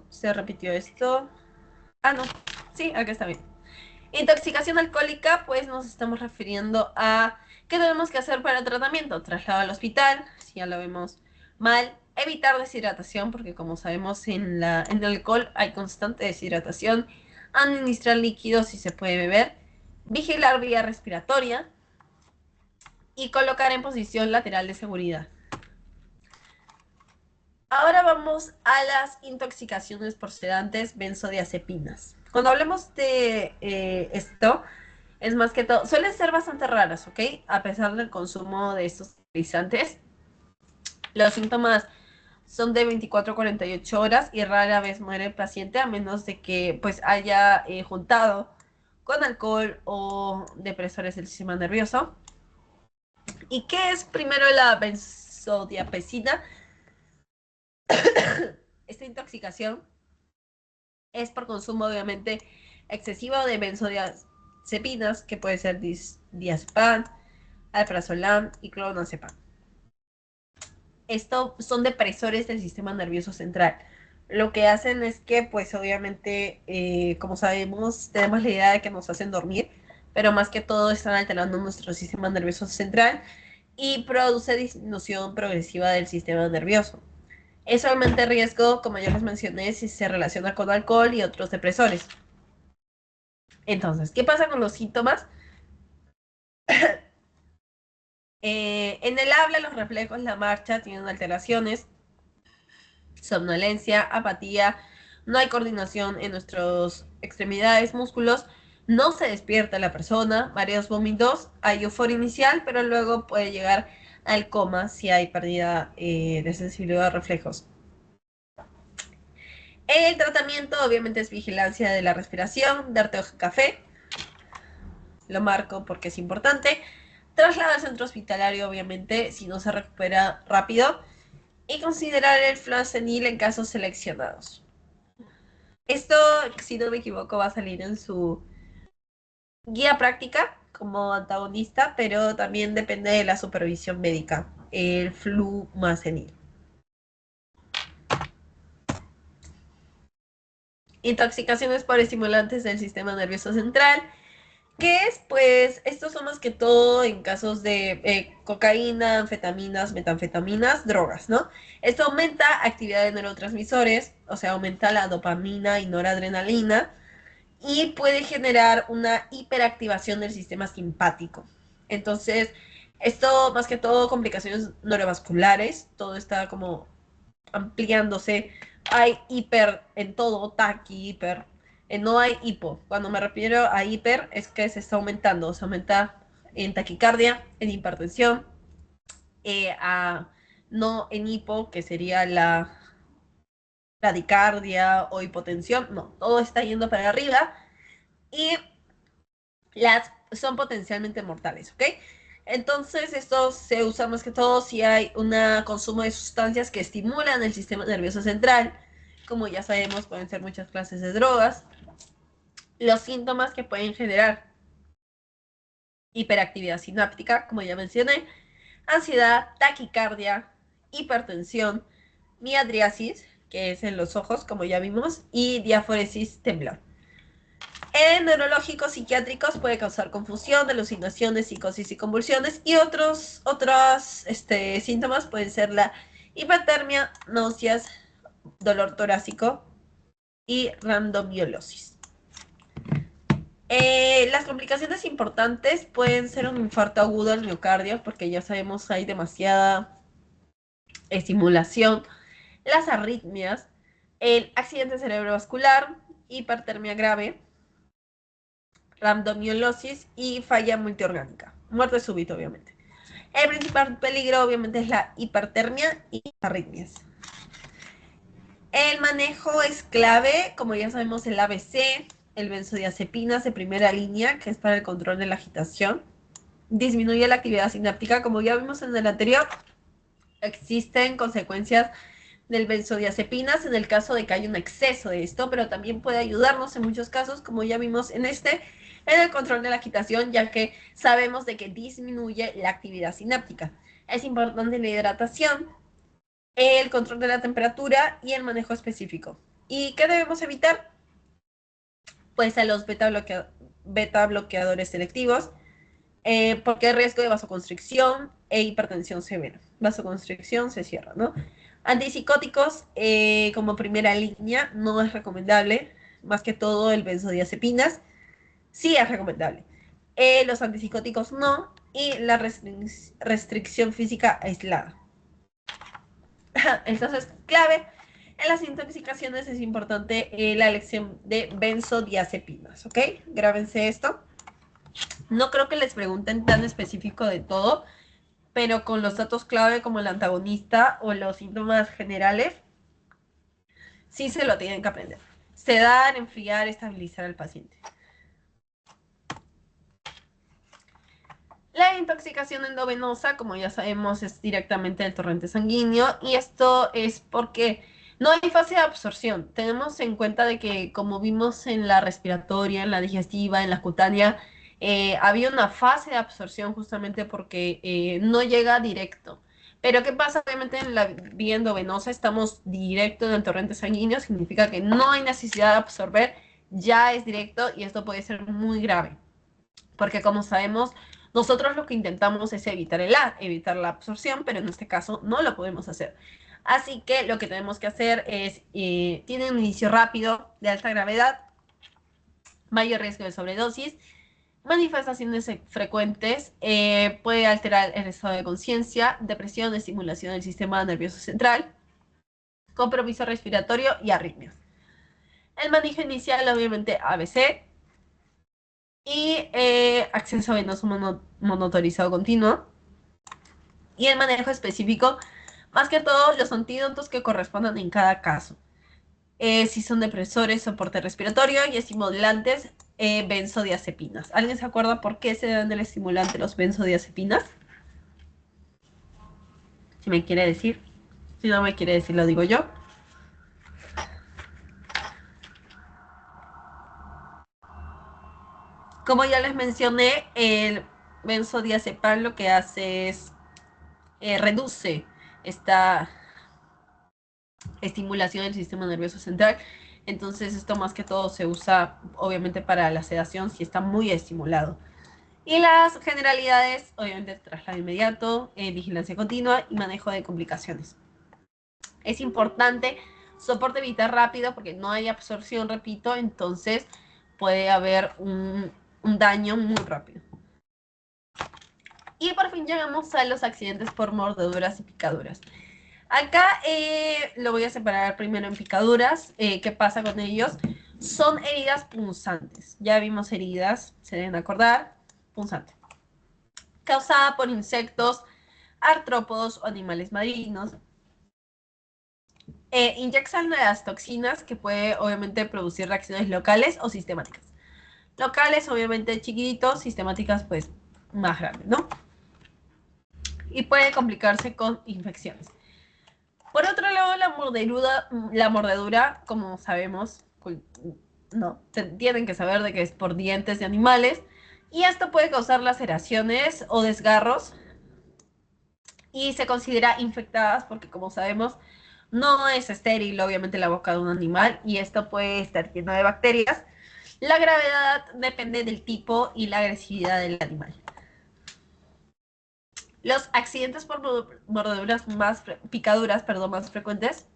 Se repitió esto. Ah, no. Sí, acá está bien. Intoxicación alcohólica, pues nos estamos refiriendo a qué debemos que hacer para el tratamiento. Traslado al hospital, si ya lo vemos mal. Evitar deshidratación, porque como sabemos en el alcohol hay constante deshidratación. Administrar líquidos si se puede beber. Vigilar vía respiratoria. Y colocar en posición lateral de seguridad. Ahora vamos a las intoxicaciones por sedantes benzodiazepinas. Cuando hablemos de esto, es más que todo, suelen ser bastante raras, ¿ok? A pesar del consumo de estos tranquilizantes, los síntomas son de 24 a 48 horas y rara vez muere el paciente a menos de que pues haya juntado con alcohol o depresores del sistema nervioso. ¿Y qué es primero la benzodiazepina? Esta intoxicación es por consumo obviamente excesivo de benzodiazepinas, que puede ser diazepam, alprazolam y clonazepam. Estos son depresores del sistema nervioso central. Lo que hacen es que, pues obviamente, como sabemos, tenemos la idea de que nos hacen dormir, pero más que todo están alterando nuestro sistema nervioso central y produce disminución progresiva del sistema nervioso. Eso aumenta el riesgo, como ya les mencioné, si se relaciona con alcohol y otros depresores. Entonces, ¿qué pasa con los síntomas? En el habla, los reflejos, la marcha tienen alteraciones, somnolencia, apatía, no hay coordinación en nuestras extremidades, músculos, no se despierta la persona, varios vómitos, hay euforia inicial, pero luego puede llegar al coma si hay pérdida de sensibilidad a reflejos. El tratamiento obviamente es vigilancia de la respiración, darte café, lo marco porque es importante, traslado al centro hospitalario obviamente si no se recupera rápido y considerar el fluoxetil en casos seleccionados. Esto, si no me equivoco, va a salir en su guía práctica como antagonista, pero también depende de la supervisión médica, el flumazenil. Intoxicaciones por estimulantes del sistema nervioso central. ¿Qué es? Pues estos son más que todo en casos de cocaína, anfetaminas, metanfetaminas, drogas, ¿no? Esto aumenta actividad de neurotransmisores, o sea, aumenta la dopamina y noradrenalina y puede generar una hiperactivación del sistema simpático. Entonces, esto más que todo complicaciones neurovasculares, todo está como ampliándose. Hay hiper en todo, taqui, hiper. No hay hipo. Cuando me refiero a hiper es que se está aumentando. Se aumenta en taquicardia, en hipertensión, no en hipo, que sería la bradicardia o hipotensión. No, todo está yendo para arriba y son potencialmente mortales, ¿ok? Entonces, esto se usa más que todo si hay un consumo de sustancias que estimulan el sistema nervioso central. Como ya sabemos, pueden ser muchas clases de drogas. Los síntomas que pueden generar hiperactividad sináptica, como ya mencioné, ansiedad, taquicardia, hipertensión, miadriasis, que es en los ojos, como ya vimos, y diaforesis, temblor. En neurológicos psiquiátricos puede causar confusión, alucinaciones, psicosis y convulsiones. Y otros síntomas pueden ser la hipotermia, náuseas, dolor torácico y rhabdomiolisis. Las complicaciones importantes pueden ser un infarto agudo al miocardio, porque ya sabemos hay demasiada estimulación, las arritmias, el accidente cerebrovascular, hipertermia grave, rhabdomiolisis y falla multiorgánica. Muerte súbita, obviamente. El principal peligro, obviamente, es la hipertermia y arritmias. El manejo es clave, como ya sabemos, el ABC, el benzodiazepinas de primera línea, que es para el control de la agitación. Disminuye la actividad sináptica, como ya vimos en el anterior. Existen consecuencias del benzodiazepinas en el caso de que haya un exceso de esto, pero también puede ayudarnos en muchos casos, como ya vimos en el control de la agitación, ya que sabemos de que disminuye la actividad sináptica. Es importante la hidratación, el control de la temperatura y el manejo específico. ¿Y qué debemos evitar? Pues a los beta bloqueadores selectivos, porque hay riesgo de vasoconstricción e hipertensión severa. Vasoconstricción se cierra, ¿no? Antipsicóticos, como primera línea, no es recomendable, más que todo el benzodiazepinas, sí es recomendable. Los antipsicóticos no, y la restricción física aislada. Entonces, clave, en las intoxicaciones es importante la elección de benzodiazepinas, ¿ok? Grábense esto. No creo que les pregunten tan específico de todo, pero con los datos clave como el antagonista o los síntomas generales, sí se lo tienen que aprender. Sedar, enfriar, estabilizar al paciente. La intoxicación endovenosa, como ya sabemos, es directamente del torrente sanguíneo y esto es porque no hay fase de absorción. Tenemos en cuenta de que, como vimos en la respiratoria, en la digestiva, en la cutánea, había una fase de absorción justamente porque no llega directo. Pero ¿qué pasa? Obviamente en la vía endovenosa estamos directo en el torrente sanguíneo, significa que no hay necesidad de absorber, ya es directo y esto puede ser muy grave. Porque como sabemos, nosotros lo que intentamos es evitar la absorción, pero en este caso no lo podemos hacer. Así que lo que tenemos que hacer es, tiene un inicio rápido, de alta gravedad, mayor riesgo de sobredosis, manifestaciones frecuentes, puede alterar el estado de conciencia, depresión, estimulación del sistema nervioso central, compromiso respiratorio y arritmias. El manejo inicial, obviamente, ABC. Y acceso venoso monotorizado continuo. Y el manejo específico, más que todo, los antídotos que correspondan en cada caso. Si son depresores, soporte respiratorio y estimulantes, benzodiazepinas. ¿Alguien se acuerda por qué se dan el estimulante los benzodiazepinas? Si me quiere decir. Si no me quiere decir, lo digo yo. Como ya les mencioné, el benzodiazepam lo que hace es reduce esta estimulación del sistema nervioso central. Entonces esto más que todo se usa obviamente para la sedación si está muy estimulado. Y las generalidades, obviamente traslado inmediato, vigilancia continua y manejo de complicaciones. Es importante soporte vital rápido porque no hay absorción, repito, entonces puede haber un daño muy rápido. Y por fin llegamos a los accidentes por mordeduras y picaduras. Acá lo voy a separar primero en picaduras. ¿Qué pasa con ellos? Son heridas punzantes. Ya vimos heridas, se deben acordar. Punzante. Causada por insectos, artrópodos o animales marinos. Inyectan las toxinas que puede obviamente producir reacciones locales o sistemáticas. Locales obviamente chiquitos, sistemáticas pues más grandes, ¿no? Y puede complicarse con infecciones. Por otro lado, la mordedura, como sabemos, no, tienen que saber de que es por dientes de animales y esto puede causar laceraciones o desgarros y se considera infectadas porque como sabemos no es estéril obviamente la boca de un animal y esto puede estar lleno de bacterias. La gravedad depende del tipo y la agresividad del animal. Los accidentes por mordeduras picaduras, más frecuentes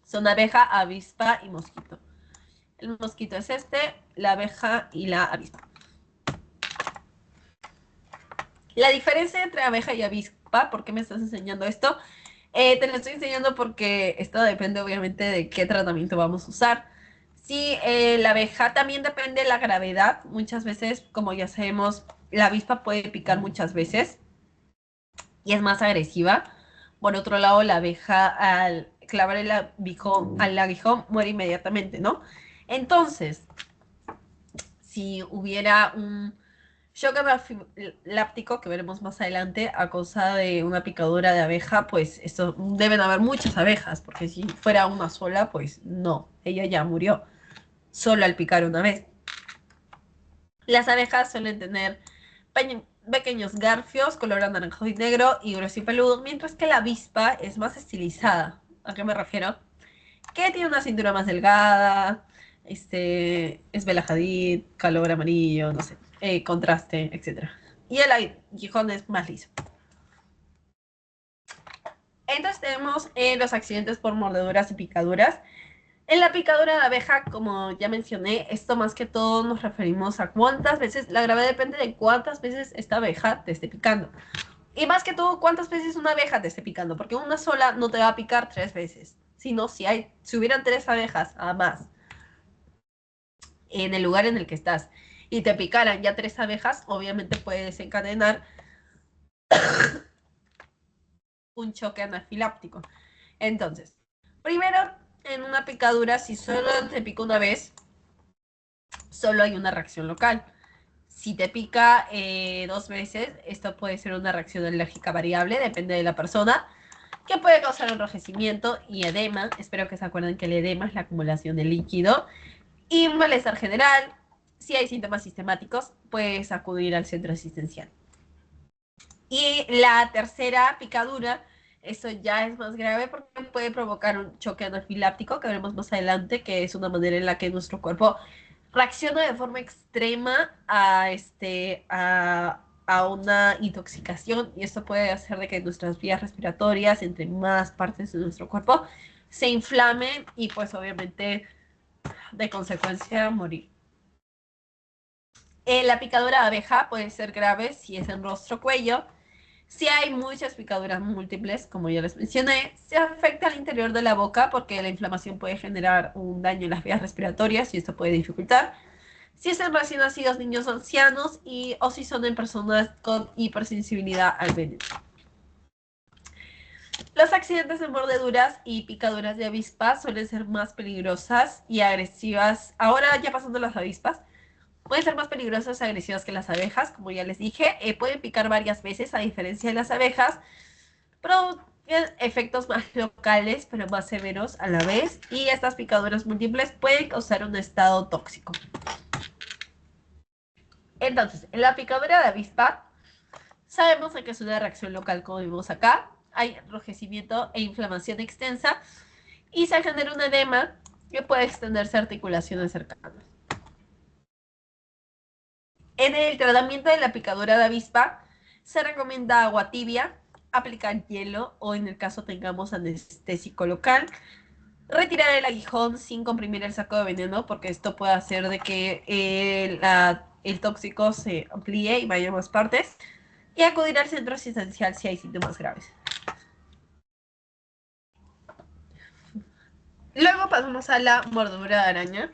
son abeja, avispa y mosquito. El mosquito es este, la abeja y la avispa. La diferencia entre abeja y avispa, ¿por qué me estás enseñando esto? Te lo estoy enseñando porque esto depende obviamente de qué tratamiento vamos a usar. Sí, la abeja también depende de la gravedad. Muchas veces, como ya sabemos, la avispa puede picar muchas veces y es más agresiva. Por otro lado, la abeja al clavar al aguijón muere inmediatamente, ¿no? Entonces, si hubiera un shock anafiláctico que veremos más adelante a causa de una picadura de abeja, pues esto deben haber muchas abejas, porque si fuera una sola, pues no, ella ya murió solo al picar una vez. Las abejas suelen tener pequeños garfios, color anaranjado y negro y grueso y peludo, mientras que la avispa es más estilizada. ¿A qué me refiero? Que tiene una cintura más delgada, es Bella Hadid, color amarillo, no sé, contraste, etcétera. Y el aguijón es más liso. Entonces tenemos los accidentes por mordeduras y picaduras. En la picadura de abeja, como ya mencioné, esto más que todo nos referimos a cuántas veces, la gravedad depende de cuántas veces esta abeja te esté picando. Y más que todo, cuántas veces una abeja te esté picando, porque una sola no te va a picar 3 veces, sino si hubieran 3 abejas a más en el lugar en el que estás y te picaran ya 3 abejas, obviamente puede desencadenar un choque anafiláptico. Entonces, primero, en una picadura, si solo te pica una vez, solo hay una reacción local. Si te pica 2 veces, esto puede ser una reacción alérgica variable, depende de la persona, que puede causar enrojecimiento y edema. Espero que se acuerden que el edema es la acumulación de líquido. Y un malestar general. Si hay síntomas sistemáticos, puedes acudir al centro asistencial. Y la tercera picadura, eso ya es más grave porque puede provocar un choque anafiláptico que veremos más adelante, que es una manera en la que nuestro cuerpo reacciona de forma extrema a una intoxicación y esto puede hacer de que nuestras vías respiratorias, entre más partes de nuestro cuerpo, se inflamen y pues obviamente de consecuencia morir. La picadura de abeja puede ser grave si es en rostro cuello, Si hay muchas picaduras múltiples, como ya les mencioné, se afecta al interior de la boca porque la inflamación puede generar un daño en las vías respiratorias y esto puede dificultar. Si es en recién nacidos, niños o ancianos o si son en personas con hipersensibilidad al veneno. Los accidentes de mordeduras y picaduras de avispas suelen ser más peligrosas y agresivas. Ahora ya pasando las avispas, pueden ser más peligrosas y agresivas que las abejas, como ya les dije. Pueden picar varias veces, a diferencia de las abejas. Producen efectos más locales, pero más severos a la vez. Y estas picaduras múltiples pueden causar un estado tóxico. Entonces, en la picadura de avispa, sabemos que es una reacción local, como vimos acá. Hay enrojecimiento e inflamación extensa y se genera un edema que puede extenderse a articulaciones cercanas. En el tratamiento de la picadura de avispa, se recomienda agua tibia, aplicar hielo o en el caso tengamos anestésico local, retirar el aguijón sin comprimir el saco de veneno porque esto puede hacer de que el tóxico se amplíe y vaya a más partes y acudir al centro asistencial si hay síntomas graves. Luego pasamos a la mordedura de araña,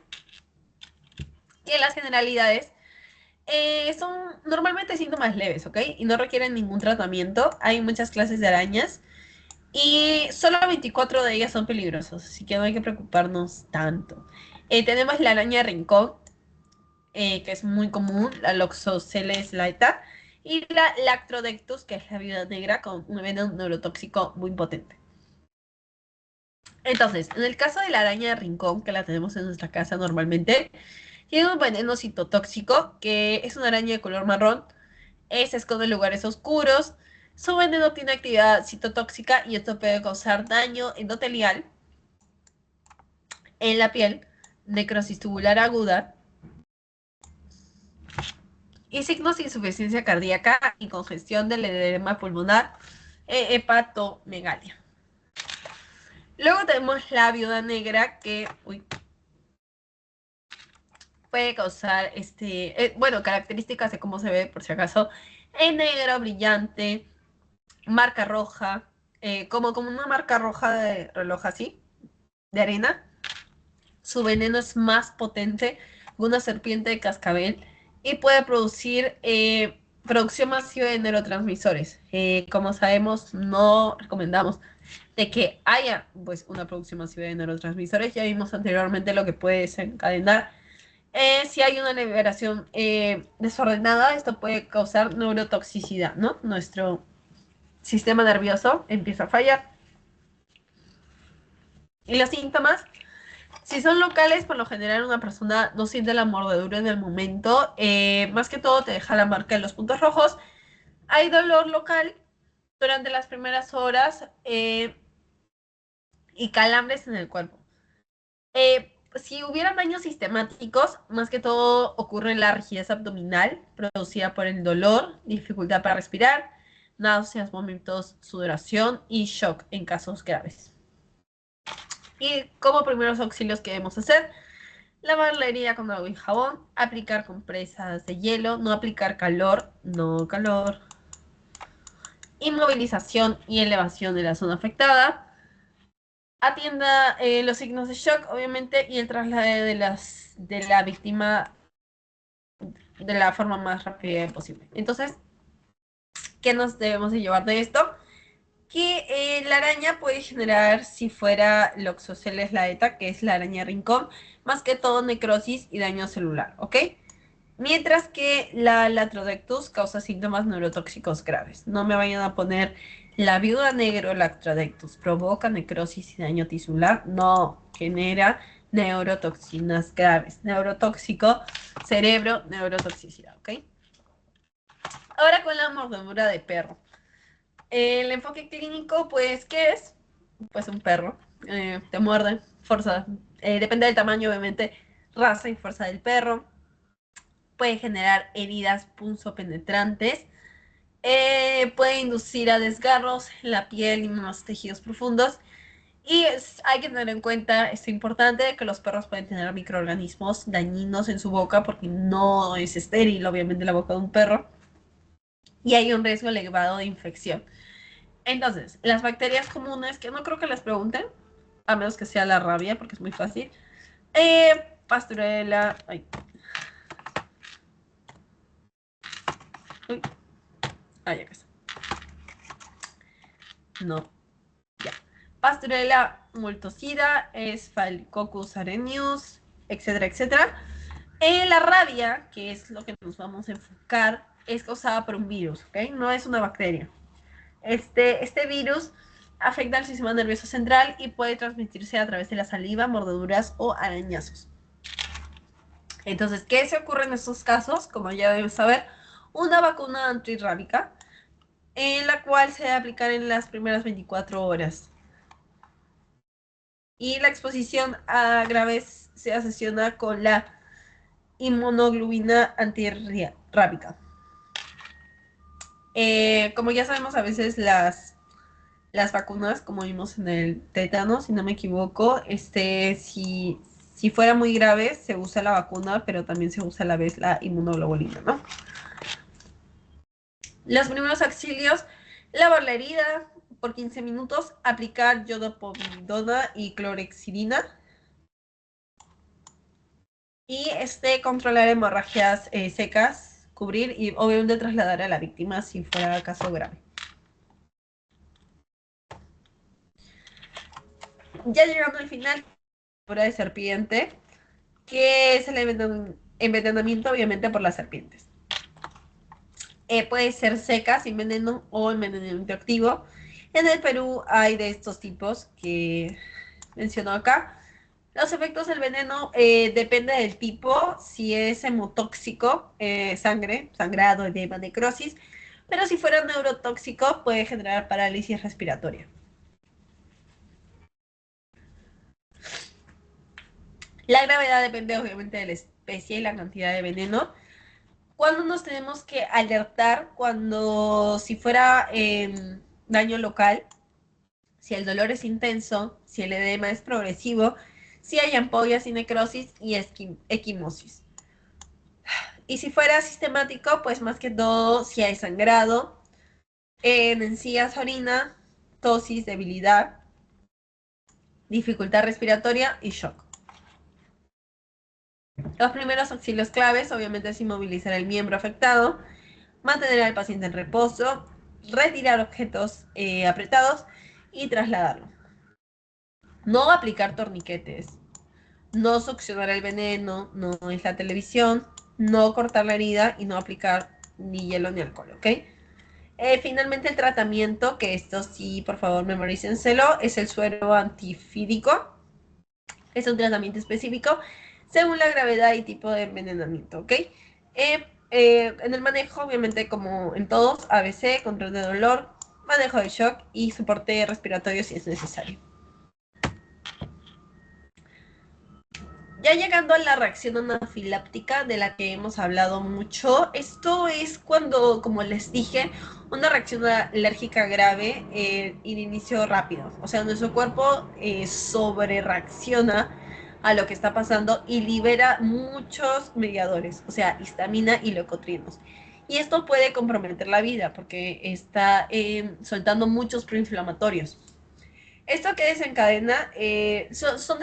que en las generalidades son normalmente síntomas leves, ¿ok? Y no requieren ningún tratamiento. Hay muchas clases de arañas y solo 24 de ellas son peligrosas, así que no hay que preocuparnos tanto. Tenemos la araña rincón, que es muy común, la Loxosceles laeta, y la Lactrodectus, que es la viuda negra con un veneno neurotóxico muy potente. Entonces, en el caso de la araña de rincón, que la tenemos en nuestra casa normalmente, tiene un veneno citotóxico, que es una araña de color marrón, se esconde en lugares oscuros, su veneno tiene actividad citotóxica y esto puede causar daño endotelial en la piel, necrosis tubular aguda y signos de insuficiencia cardíaca y congestión del edema pulmonar, hepatomegalia. Luego tenemos la viuda negra que puede causar, bueno, características de cómo se ve, por si acaso, en negro, brillante, marca roja, como una marca roja de reloj así, de arena. Su veneno es más potente que una serpiente de cascabel y puede producir producción masiva de neurotransmisores. Como sabemos, no recomendamos de que haya pues una producción masiva de neurotransmisores. Ya vimos anteriormente lo que puede desencadenar. Si hay una liberación desordenada, esto puede causar neurotoxicidad, ¿no? Nuestro sistema nervioso empieza a fallar. Y los síntomas, si son locales, por lo general una persona no siente la mordedura en el momento. Más que todo te deja la marca en los puntos rojos. Hay dolor local durante las primeras horas y calambres en el cuerpo. Si hubieran daños sistemáticos, más que todo ocurre en la rigidez abdominal producida por el dolor, dificultad para respirar, náuseas, vómitos, sudoración y shock en casos graves. Y como primeros auxilios que debemos hacer, lavar la herida con agua y jabón, aplicar compresas de hielo, no aplicar calor, no calor, inmovilización y elevación de la zona afectada, atienda los signos de shock, obviamente, y el traslado de la víctima de la forma más rápida posible. Entonces, ¿qué nos debemos de llevar de esto? Que la araña puede generar, si fuera Loxosceles laeta, que es la araña rincón, más que todo necrosis y daño celular, ¿ok? Mientras que la Latrodectus causa síntomas neurotóxicos graves. No me vayan a poner la viuda negra o Latrodectus. Provoca necrosis y daño tisular. No, genera neurotoxinas graves. Neurotóxico, cerebro, neurotoxicidad, ¿ok? Ahora con la mordedura de perro. El enfoque clínico, pues, ¿qué es? Pues un perro. Te muerde, fuerza. Depende del tamaño, obviamente, raza y fuerza del perro. Puede generar heridas punzopenetrantes. Puede inducir a desgarros en la piel y más tejidos profundos. Y hay que tener en cuenta, es importante, que los perros pueden tener microorganismos dañinos en su boca porque no es estéril, obviamente, la boca de un perro. y hay un riesgo elevado de infección. Entonces, las bacterias comunes, que no creo que les pregunten, a menos que sea la rabia, porque es muy fácil. Pasturela, ay, uy, ay, acá está. No, ya. Pasturela multocida, Staphylococcus aureus, etcétera, etcétera. La rabia, que es lo que nos vamos a enfocar, es causada por un virus, ¿ok? No es una bacteria. Este virus afecta al sistema nervioso central y puede transmitirse a través de la saliva, mordeduras o arañazos. Entonces, ¿qué se ocurre en estos casos? Como ya deben saber, una vacuna antirrábica, en la cual se debe aplicar en las primeras 24 horas. Y la exposición a graves se asociona con la inmunoglobulina antirrábica. Como ya sabemos, a veces las vacunas, como vimos en el tétano, si no me equivoco, si fuera muy grave, se usa la vacuna, pero también se usa a la vez la inmunoglobulina, ¿no? Los primeros auxilios: lavar la herida por 15 minutos, aplicar yodopovidona y clorexidina, y controlar hemorragias secas, cubrir y obviamente trasladar a la víctima si fuera caso grave. Ya llegando al final, pura de serpiente, que es el envenenamiento obviamente por las serpientes. Puede ser seca, sin veneno, o envenenamiento activo. En el Perú hay de estos tipos que menciono acá. Los efectos del veneno depende del tipo, si es hemotóxico, sangre, sangrado, edema, necrosis, pero si fuera neurotóxico puede generar parálisis respiratoria. La gravedad depende obviamente de la especie y la cantidad de veneno. ¿Cuándo nos tenemos que alertar? Cuando si fuera daño local, si el dolor es intenso, si el edema es progresivo, si hay ampollas y necrosis y equimosis. Y si fuera sistemático, pues más que todo si hay sangrado, en encías, orina, tosis, debilidad, dificultad respiratoria y shock. Los primeros auxilios claves obviamente es inmovilizar el miembro afectado, mantener al paciente en reposo, retirar objetos apretados y trasladarlo. No aplicar torniquetes, no succionar el veneno, no es la televisión, no cortar la herida y no aplicar ni hielo ni alcohol, ¿ok? Finalmente el tratamiento, que esto sí, por favor memorícenselo, es el suero antifídico. Es un tratamiento específico según la gravedad y tipo de envenenamiento, ¿ok? En el manejo, obviamente, como en todos, ABC, control de dolor, manejo de shock y soporte respiratorio si es necesario. Ya llegando a la reacción anafiláptica de la que hemos hablado mucho, esto es cuando, como les dije, una reacción alérgica grave y de inicio rápido. O sea, nuestro cuerpo sobre reacciona a lo que está pasando y libera muchos mediadores, o sea, histamina y leucotrienos. Y esto puede comprometer la vida porque está soltando muchos proinflamatorios. Esto que desencadena, son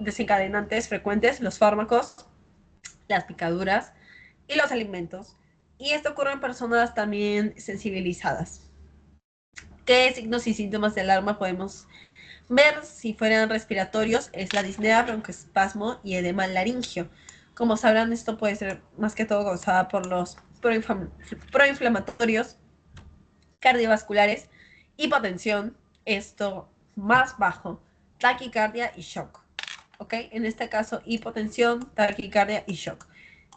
desencadenantes frecuentes los fármacos, las picaduras y los alimentos. Y esto ocurre en personas también sensibilizadas. ¿Qué signos y síntomas de alarma podemos ver? Si fueran respiratorios, es la disnea, broncoespasmo y edema laringio. Como sabrán, esto puede ser más que todo causada por los proinflamatorios, cardiovasculares, hipotensión, esto más bajo, taquicardia y shock. ¿Ok? En este caso, hipotensión, taquicardia y shock.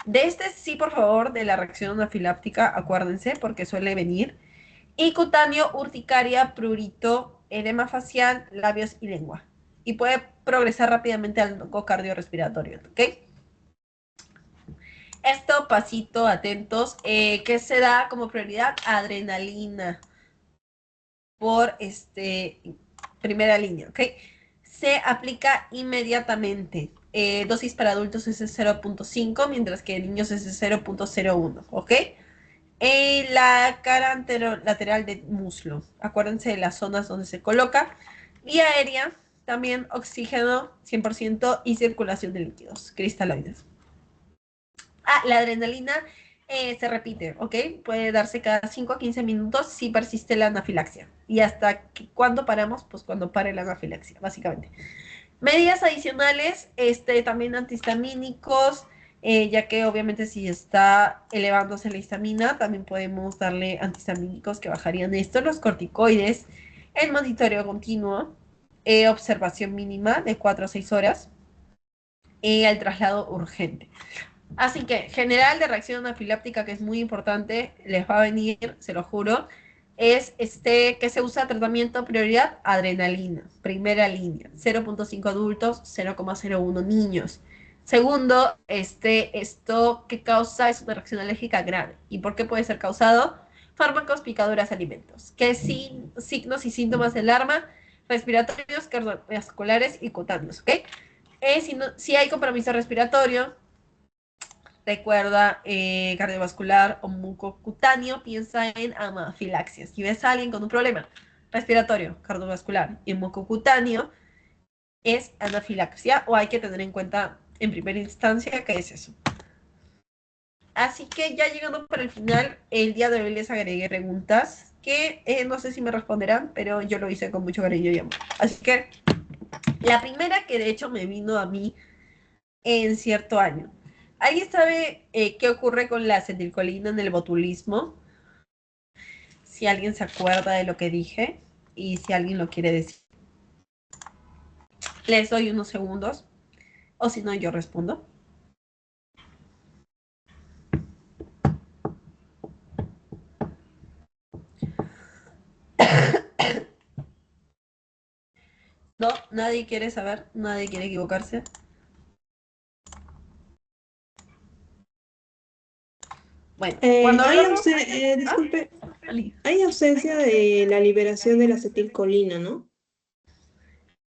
De este sí, por favor, de la reacción anafiláptica, acuérdense, porque suele venir. Y cutáneo, urticaria, prurito, edema facial, labios y lengua. Y puede progresar rápidamente al cardiorrespiratorio, ¿ok? Esto, pasito, atentos, que se da como prioridad adrenalina por primera línea, ¿ok? Se aplica inmediatamente. Dosis para adultos es 0.5, mientras que en niños es 0.01, ¿ok? La cara lateral del muslo. Acuérdense de las zonas donde se coloca. Vía aérea, también oxígeno 100% y circulación de líquidos cristaloides. La adrenalina se repite, ¿ok? Puede darse cada 5 a 15 minutos si persiste la anafilaxia. ¿Y hasta cuándo paramos? Pues cuando pare la anafilaxia, básicamente. Medidas adicionales, también antihistamínicos, ya que obviamente si está elevándose la histamina, también podemos darle antihistamínicos que bajarían esto, los corticoides, el monitoreo continuo, observación mínima de 4 a 6 horas, el traslado urgente. Así que, general de reacción anafiláptica, que es muy importante, les va a venir, se lo juro, es que se usa tratamiento prioridad adrenalina, primera línea, 0.5 adultos, 0,01 niños. Segundo, esto que causa es una reacción alérgica grave. ¿Y por qué puede ser causado? Fármacos, picaduras, alimentos. ¿Qué signos y síntomas de alarma? Respiratorios, cardiovasculares y cutáneos, ¿ok? Si hay compromiso respiratorio, recuerda, cardiovascular o mucocutáneo, piensa en anafilaxia. Si ves a alguien con un problema respiratorio, cardiovascular y mucocutáneo, es anafilaxia o hay que tener en cuenta en primera instancia que es eso. Así que ya llegando para el final, el día de hoy les agregué preguntas que no sé si me responderán, pero yo lo hice con mucho cariño y amor. Así que la primera que de hecho me vino a mí en cierto año. ¿Alguien sabe qué ocurre con la acetilcolina en el botulismo? Si alguien se acuerda de lo que dije y si alguien lo quiere decir. Les doy unos segundos o si no yo respondo. No, nadie quiere saber, nadie quiere equivocarse. Bueno, cuando hablamos... Disculpe, Ali. hay ausencia de la liberación de la acetilcolina, ¿no?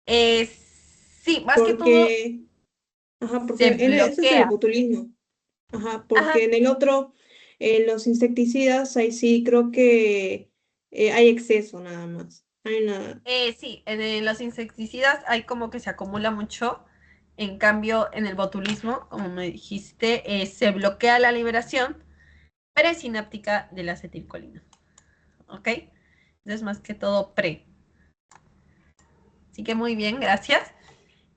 Eh, sí, más que todo Porque, ajá, porque se ese es el bloquea. botulismo. Ajá, Ajá, porque en el otro, los insecticidas, ahí sí creo que hay exceso nada más. Hay una, sí, en los insecticidas hay como que se acumula mucho. En cambio, en el botulismo, como me dijiste, se bloquea la liberación presináptica de la acetilcolina. ¿Ok? Entonces, más que todo pre. Así que muy bien, gracias.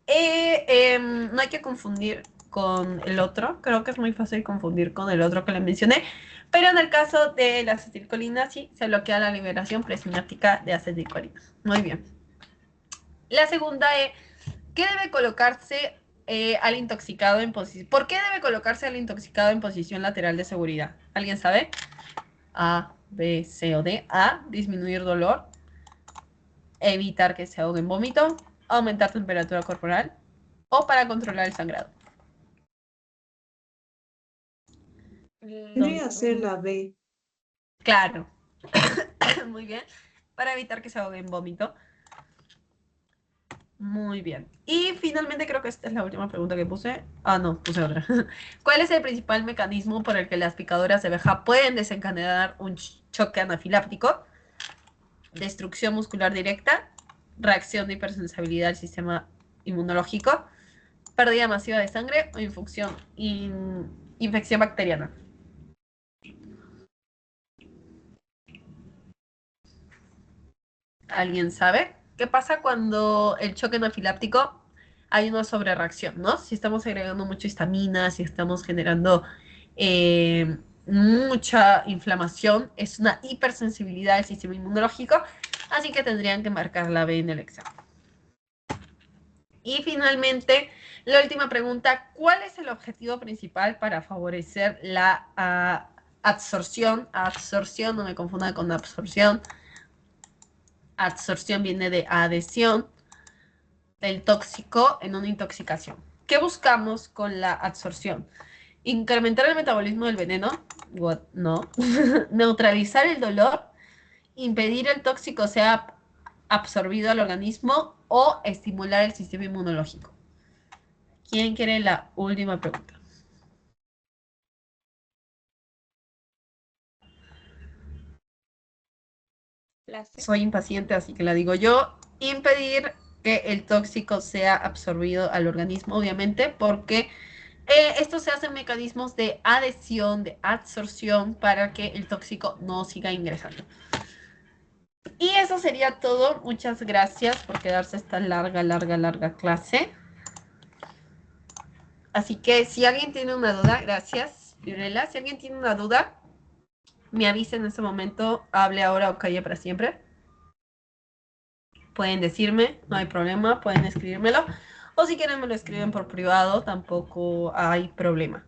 No hay que confundir con el otro. Creo que es muy fácil confundir con el otro que le mencioné. Pero en el caso de la acetilcolina, sí, se bloquea la liberación presináptica de acetilcolina. Muy bien. La segunda es, ¿qué debe colocarse al intoxicado en posición? ¿Por qué debe colocarse al intoxicado en posición lateral de seguridad? ¿Alguien sabe? A, B, C o D. A, disminuir dolor, evitar que se ahogue en vómito, aumentar temperatura corporal o para controlar el sangrado. vendría a ser la B. Claro, muy bien. Para evitar que se ahogue en vómito. Muy bien. Y finalmente creo que esta es la última pregunta que puse. No, puse otra. ¿Cuál es el principal mecanismo por el que las picaduras de abeja pueden desencadenar un choque anafiláptico? Destrucción muscular directa, reacción de hipersensibilidad al sistema inmunológico, pérdida masiva de sangre o infección bacteriana. ¿Alguien sabe? ¿Qué pasa cuando el choque anafiláptico hay una sobrereacción, ¿no? Si estamos agregando mucha histamina, si estamos generando mucha inflamación, es una hipersensibilidad del sistema inmunológico, así que tendrían que marcar la B en el examen. Y finalmente, la última pregunta, ¿cuál es el objetivo principal para favorecer la absorción? Absorción, no me confunda con absorción. Absorción viene de adhesión del tóxico en una intoxicación. ¿Qué buscamos con la absorción? Incrementar el metabolismo del veneno, what? No. Neutralizar el dolor, impedir el tóxico sea absorbido al organismo o estimular el sistema inmunológico. ¿Quién quiere la última pregunta? soy impaciente, así que la digo yo. Impedir que el tóxico sea absorbido al organismo, obviamente, porque esto se hace en mecanismos de adhesión, de absorción, para que el tóxico no siga ingresando. Y eso sería todo. Muchas gracias por quedarse esta larga clase. Así que si alguien tiene una duda, gracias, Fiorella. Si alguien tiene una duda, me avisa en ese momento, hable ahora o calle para siempre. Pueden decirme, no hay problema, pueden escribírmelo. O si quieren me lo escriben por privado, tampoco hay problema.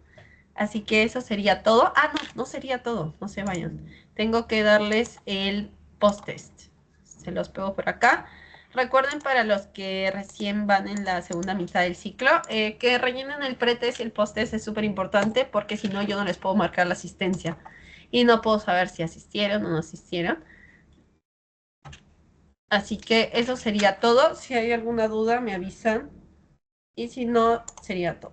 Así que eso sería todo. Ah, no, no sería todo, no se vayan. Tengo que darles el post-test. Se los pego por acá. Recuerden para los que recién van en la segunda mitad del ciclo, que rellenen el pretest y el post-test es súper importante porque si no yo no les puedo marcar la asistencia. Y no puedo saber si asistieron o no asistieron. Así que eso sería todo. Si hay alguna duda me avisan. Y si no, sería todo.